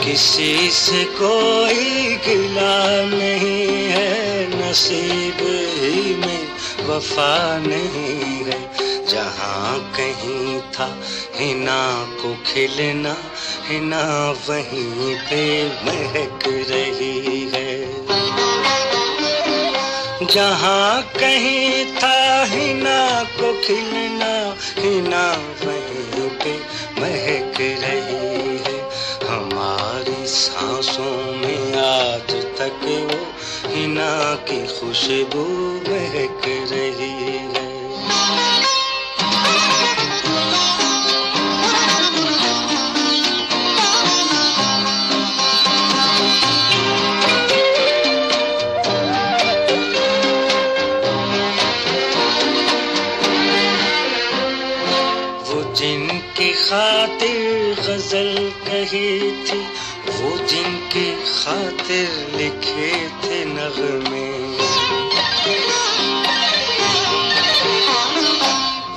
किसी से कोई गिला नहीं है, नसीब ही में वफा नहीं है। जहाँ कहीं था हिना को खिलना, हिना वहीं पे महक रही है। जहाँ कहीं था हिना को खिलना, हिना वहीं पे महक रही है। हमारी सांसों में आज तक वो हिना की खुशबू महक रही है। जिनकी खातिर गजल कही थी, वो जिनकी खातिर लिखे थे नगमे,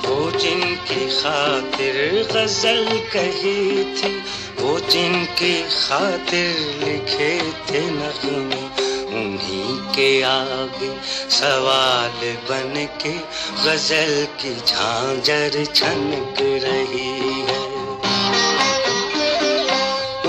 वो जिनकी खातिर गजल कही थी, वो जिनकी खातिर लिखे थे नगमे, उन्हीं के आगे सवाल बन के गजल की झांझर छनक रही है।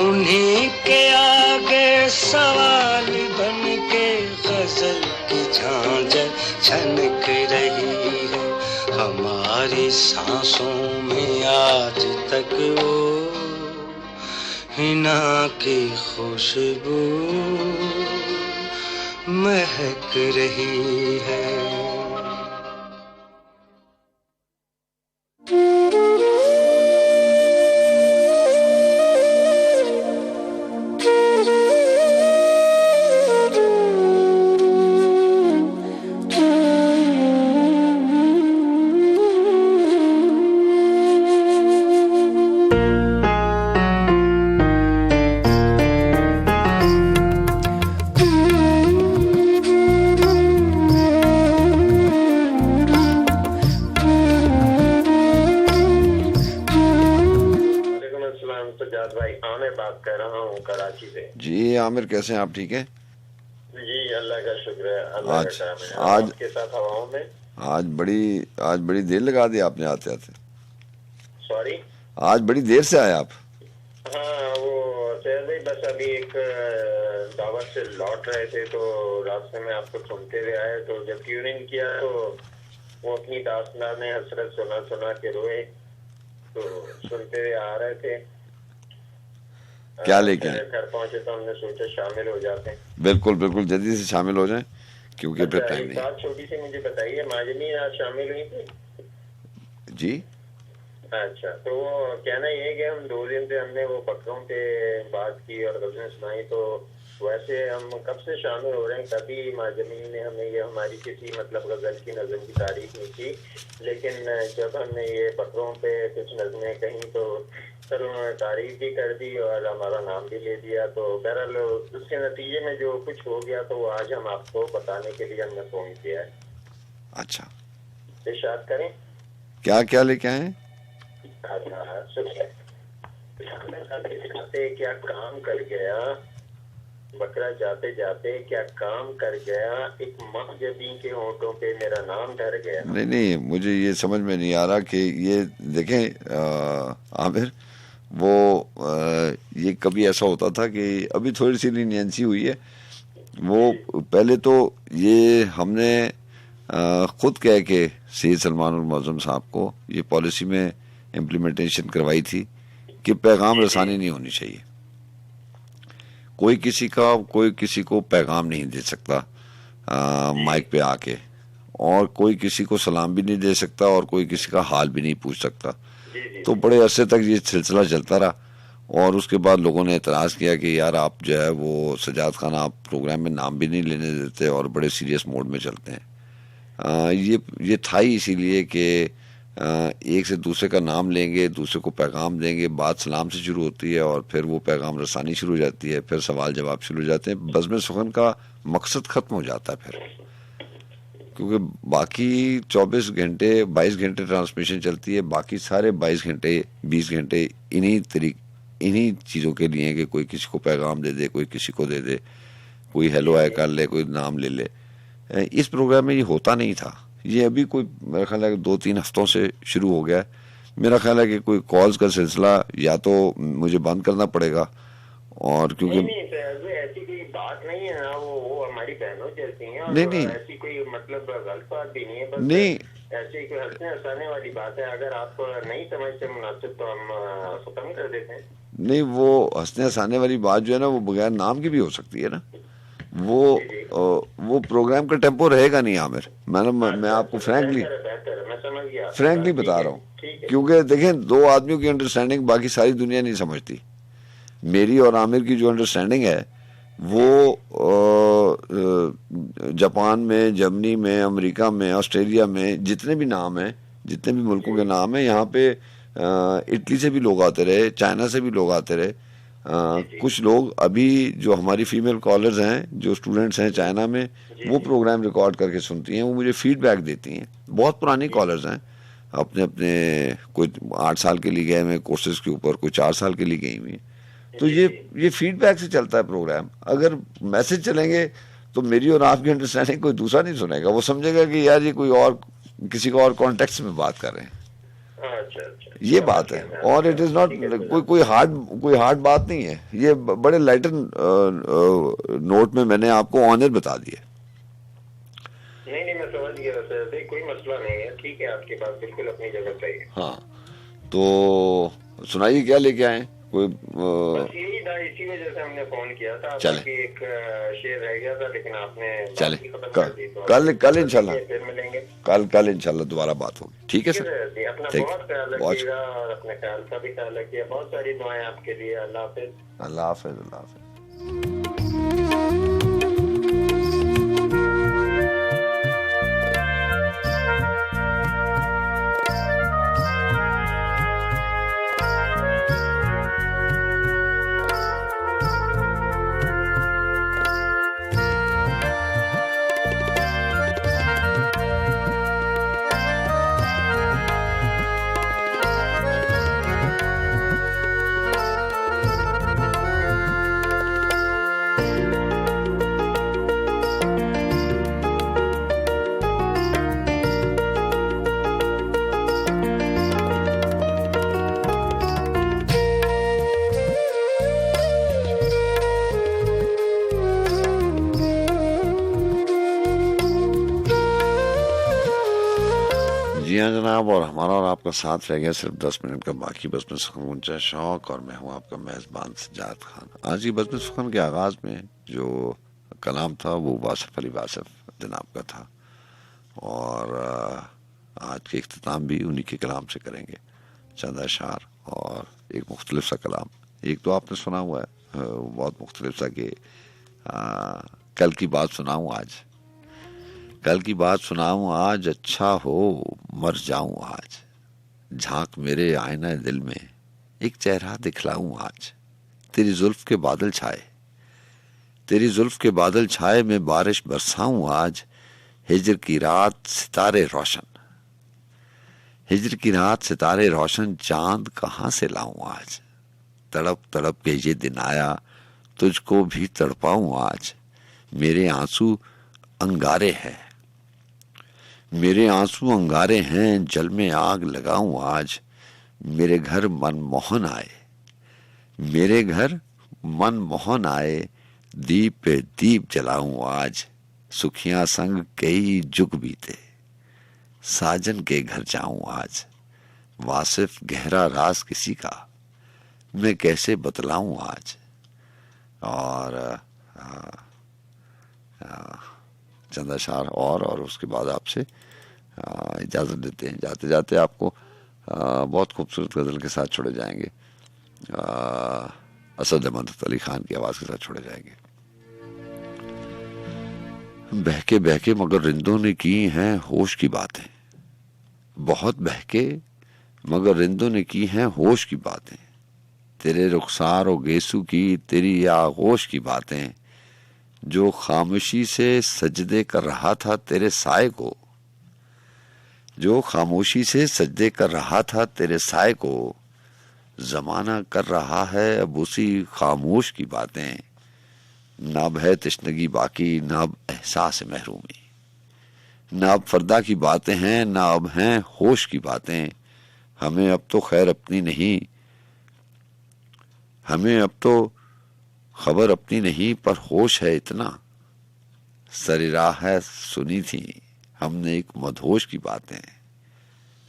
उन्हीं के आगे सवाल बन के गजल की झांझर छनक रही है। हमारी सांसों में आज तक वो हिना की खुशबू महक रही है। जी आमिर, कैसे हैं आप? ठीक है जी, अल्लाह का शुक्र है। आज के साथ हवाओं में आज बड़ी देर लगा दी आपने आते आते। सॉरी, आज बड़ी देर से आए आप। हाँ, वो शहर फैज भाई बस अभी एक दावत से लौट रहे थे तो रास्ते में आपको सुनते हुए आए, तो जब ट्यूनिंग किया तो वो अपनी दास्तान हसरत सुना सुना के रोए, तो सुनते हुए आ रहे थे। क्या लेके आए? घर पहुंचे तो हमने सोचा शामिल हो जाते हैं। बिल्कुल बिल्कुल, जल्दी से शामिल हो जाएं क्योंकि फिर टाइम नहीं। बात छोटी सी मुझे बताइए, माजनी आज शामिल हुई थी जी? अच्छा, तो वो कहना ये है कि हम 2 दिन से हमने वो बकरों पे बात की और गज़लें सुनाई, तो वैसे हम कब से शामिल हो रहे हैं, कभी माजमी ने हमें ये हमारी किसी मतलब गज़ल की नज़म की तारीफ नहीं की, लेकिन जब हमने ये बकरों पे कुछ नज़में कहीं तो सर उन्होंने तारीफ भी कर दी और हमारा नाम भी ले दिया। तो बहरहाल उसके नतीजे में जो कुछ हो गया तो वो आज हम आपको बताने के लिए हमने फोन किया है। अच्छा, इरशाद करें। क्या क्या लेके आए? क्या काम कर गया बकरा जाते जाते, क्या काम कर गया, एक मखजबी के होंठों पे मेरा नाम धर गया। नहीं, मुझे ये समझ में नहीं आ रहा कि ये देखें आमिर, वो ये कभी ऐसा होता था कि अभी थोड़ी सी लीनियंसी हुई है। वो पहले तो ये हमने खुद कह के सैयद सलमान मुअज़्ज़म साहब को ये पॉलिसी में इम्प्लीमेंटेशन करवाई थी कि पैगाम रसानी नहीं होनी चाहिए। कोई किसी को पैगाम नहीं दे सकता माइक पे आके, और कोई किसी को सलाम भी नहीं दे सकता और कोई किसी का हाल भी नहीं पूछ सकता। तो बड़े अरसे तक ये सिलसिला चलता रहा और उसके बाद लोगों ने एतराज़ किया कि यार आप जो है वो सजाद खान आप प्रोग्राम में नाम भी नहीं लेने देते और बड़े सीरियस मोड में चलते हैं। ये था ही इसीलिए कि एक से दूसरे का नाम लेंगे, दूसरे को पैगाम देंगे, बात सलाम से शुरू होती है और फिर वो पैगाम रसानी शुरू हो जाती है, फिर सवाल जवाब शुरू हो जाते हैं, बज़्म सुखन का मकसद ख़त्म हो जाता है फिर, क्योंकि बाकी 24 घंटे 22 घंटे ट्रांसमिशन चलती है, बाकी सारे 22 घंटे 20 घंटे इन्हीं चीज़ों के लिए कि कोई किसी को पैगाम दे दे, कोई किसी को दे दे, कोई हेलो हाय कर ले, कोई नाम ले ले। इस प्रोग्राम में ये होता नहीं था। ये अभी कोई मेरा ख्याल है कि 2-3 हफ्तों से शुरू हो गया है। मेरा ख्याल है कि कोई कॉल्स का सिलसिला या तो मुझे बंद करना पड़ेगा, और क्योंकि ऐसी कोई बात नहीं है ना, वो हमारी बहनों जैसी हैं, नहीं ऐसी कोई मतलब गलत बात भी नहीं है, बस नहीं ऐसी कोई हंसने हंसाने वाली बात है। अगर आप नहीं समझते मुनासिब तो हम खत्म कर देते हैं। नहीं, वो हंसने हंसाने वाली बात जो है ना वो बगैर नाम की भी हो सकती है ना। वो प्रोग्राम का टेम्पो रहेगा नहीं आमिर। मैं आपको फ्रैंकली बता रहा हूँ, क्योंकि देखें 2 आदमियों की अंडरस्टैंडिंग बाकी सारी दुनिया नहीं समझती। मेरी और आमिर की जो अंडरस्टैंडिंग है वो जापान में, जर्मनी में, अमेरिका में, ऑस्ट्रेलिया में जितने भी नाम हैं, जितने भी मुल्कों के नाम हैं, यहाँ पे इटली से भी लोग आते रहे, चाइना से भी लोग आते रहे। कुछ लोग अभी जो हमारी फीमेल कॉलर्स हैं, जो स्टूडेंट्स हैं चाइना में, वो प्रोग्राम रिकॉर्ड करके सुनती हैं, वो मुझे फीडबैक देती हैं। बहुत पुरानी कॉलर्स हैं, अपने कोई 8 साल के लिए गए हुए कोर्सेज के ऊपर, कोई 4 साल के लिए गई हुई हैं। तो ये फीडबैक से चलता है प्रोग्राम। अगर मैसेज चलेंगे तो मेरी और आपकी अंडरस्टैंडिंग कोई दूसरा नहीं सुनेगा, वो समझेगा कि यार ये कोई और किसी को और कॉन्टेक्स्ट में बात कर रहे हैं। ये बात है, और इट इज नॉट कोई हार्ड बात नहीं है। ये बड़े लाइटर नोट में मैंने आपको ऑनर बता दिया। नहीं मैं समझ गया सर, कोई मसला नहीं है, ठीक है, आपकी बात बिल्कुल अपनी जगह सही है। हाँ, तो सुनाइए क्या लेके आए? कोई बस यही था, इसी वजह से हमने फोन किया था। चले, एक शेर रह गया था लेकिन आपने चले कल इंशाल्लाह, फिर मिलेंगे। कल इंशाल्लाह दोबारा बात होगी। ठीक है सर, अपना बहुत ख्याल रखिएगा और अपने ख्याल का भी ख्याल रखिए। बहुत सारी दुआएं आपके लिए। अल्लाह हाफिज। अल्लाह हाफिज। अल्लाह हाफिज। जी हाँ जनाब, और हमारा और आपका साथ रह गया सिर्फ 10 मिनट का बाकी। बस में सुकून ऊंचा शौक, और मैं हूँ आपका मेजबान सज्जाद खान। आज की बस में सुकून के आगाज में जो कलाम था वो वासिफ अली वासिफ जनाब का था, और आज के इख्तिताम भी उन्हीं के कलाम से करेंगे। चंद अशार और एक मुख्तलिफ सा कलाम। एक तो आपने सुना हुआ है बहुत मुख्तलिफ सा कि कल की बात सुनाऊं आज, कल की बात सुनाऊं आज, अच्छा हो मर जाऊं आज, झांक मेरे आईना दिल में एक चेहरा दिखलाऊं आज। तेरी जुल्फ के बादल छाए, तेरी जुल्फ के बादल छाए, मैं बारिश बरसाऊं आज। हिजर की रात सितारे रोशन, हिजर की रात सितारे रोशन, चांद कहां से लाऊं आज। तड़प तड़प के ये दिन आया, तुझको भी तड़पाऊं आज। मेरे आंसू अंगारे हैं, मेरे आंसू अंगारे हैं, जल में आग लगाऊं आज। मेरे घर मनमोहन आए, मेरे घर मनमोहन आए, दीप पे दीप जलाऊं आज। सुखियां संग कई जुग बीते, साजन के घर जाऊं आज। वासिफ गहरा राज किसी का, मैं कैसे बतलाऊं आज। और चंद अशार और उसके बाद आपसे इजाज़त देते हैं। जाते जाते आपको बहुत खूबसूरत गज़ल के साथ छोड़े जाएंगे, असद अहमद अली खान की आवाज़ के साथ छोड़े जाएंगे। बहके बहके मगर रिंदों ने की हैं होश की बातें, बहुत बहके मगर रिंदों ने की हैं होश की बातें। तेरे रुखसार और गेसू की, तेरी आगोश की बातें। जो खामोशी से सजदे कर रहा था तेरे साए को, जो खामोशी से सजदे कर रहा था तेरे साए को, जमाना कर रहा है अब उसी खामोश की बातें। ना अब है तश्नगी बाकी, ना अब एहसास महरूमी, ना अब फर्दा की बातें हैं, ना अब हैं होश की बातें। हमें अब तो खैर अपनी नहीं, हमें अब तो खबर अपनी नहीं, पर होश है इतना। सरी राह है सुनी थी हमने एक मदहोश की बातें।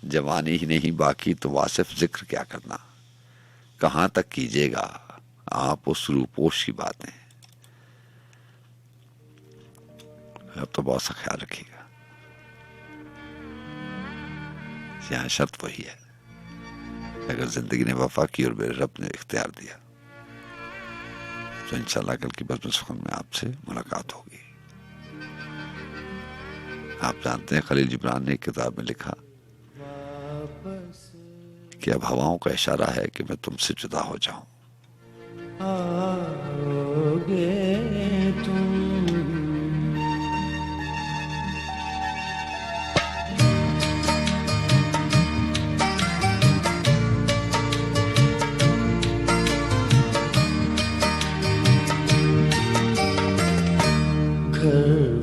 जवानी ही नहीं बाकी तो वासिफ जिक्र क्या करना, कहाँ तक कीजिएगा आप उस रूपोश की बातें। अब तो बहुत सा ख्याल रखिएगा, यहाँ शर्त वही है, अगर जिंदगी ने वफा की और मेरे रब ने इख्तियार दिया तो इंशाल्लाह कल की बस में सुकून में आपसे मुलाकात होगी। आप जानते हैं खलील जिब्रान ने एक किताब में लिखा कि अब हवाओं का इशारा है कि मैं तुमसे जुदा हो जाऊं। आओगे तुम,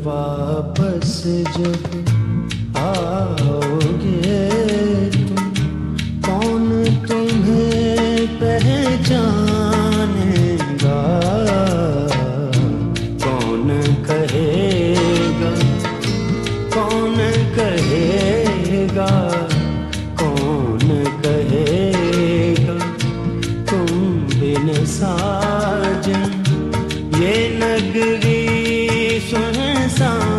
वापस जब आओगे तुम, कौन तुम्हें पहचानेगा, कौन कहेगा, कौन कहेगा, कौन कहेगा तुम बिन साजन ये नगरी सुनसान।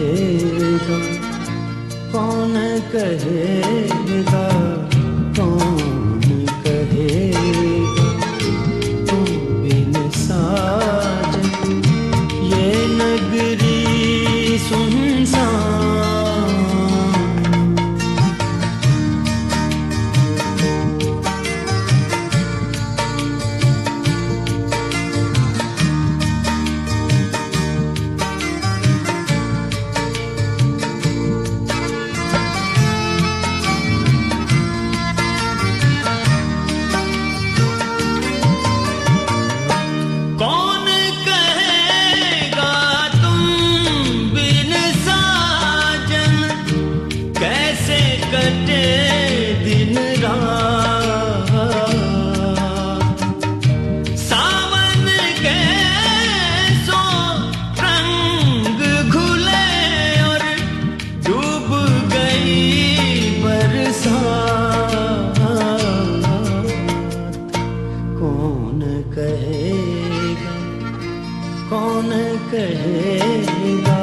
कहेगा, कौन कहेगा तुम बिन कटे दिन रात, सावन के सो रंग घुले और डूब गई बरसात। कौन कहेगा, कौन कहेगा,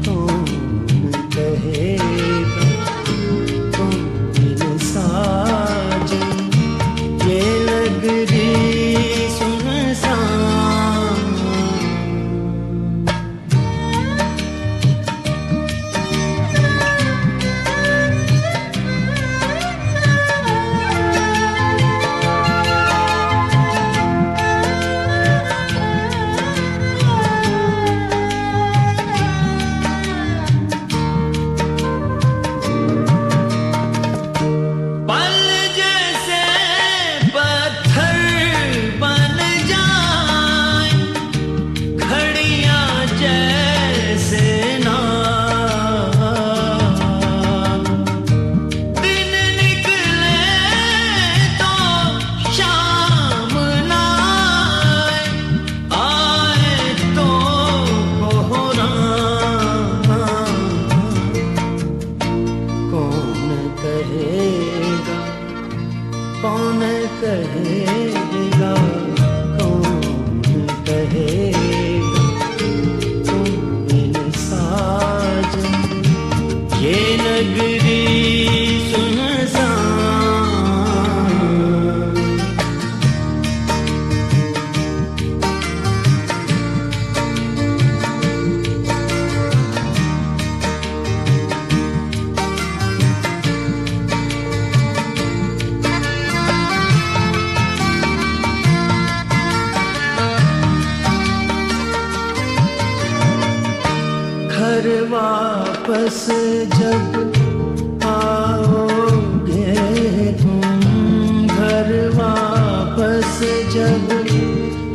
कौन कहेगा, कौन साजन ये नगरी सुनसान। पल जैसे पत्थर बन जाए, घड़ियां जैसे नाम। दिन निकले तो शाम ना आए तो कोहराम। कौन कहेगा, कौन कहेगा, कौन कहेगा, कौन साजन ये नगरी सुनसान। घर वापस जब आओगे तुम, घर वापस जब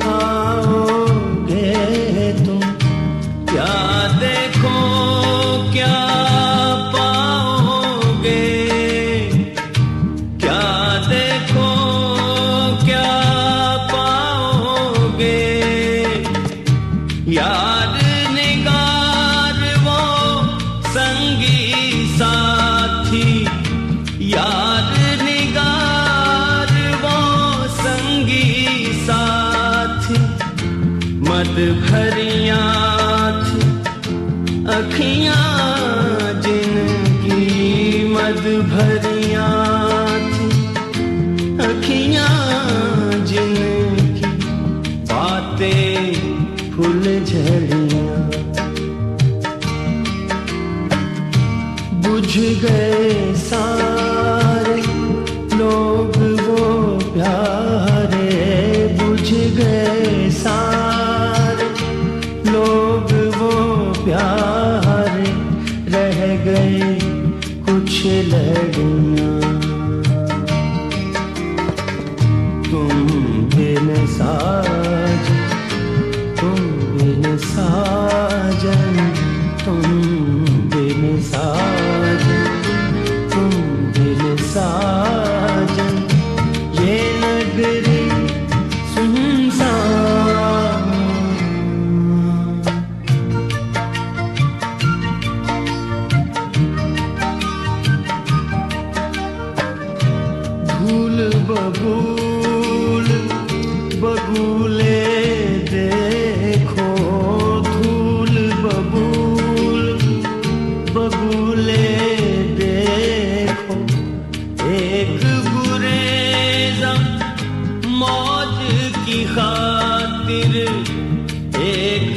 आओगे तुम, क्या देखो क्या पाओगे, क्या देखो क्या पाओगे। यार निगार वो संगी साथी, यार निगार वो संगी साथी। मद भरियां थी अखियां जिनकी, मद भरियां थी अखियां जिनकी। बातें फूल झड़ियां बुझ गए सारे लोग वो प्यारे, बुझ गए सारे लोग वो प्यारे। रह गए कुछ लड़ियां तुम बिन साजन, तुम बिन साजन, तुम बिन साजन, तुम बिन साजन ये नगरी सुनसान। धूल बबूल बबूले देखो, धूल बबूल बबूले देखो। एक गुरेज़ा मौज की खातिर, एक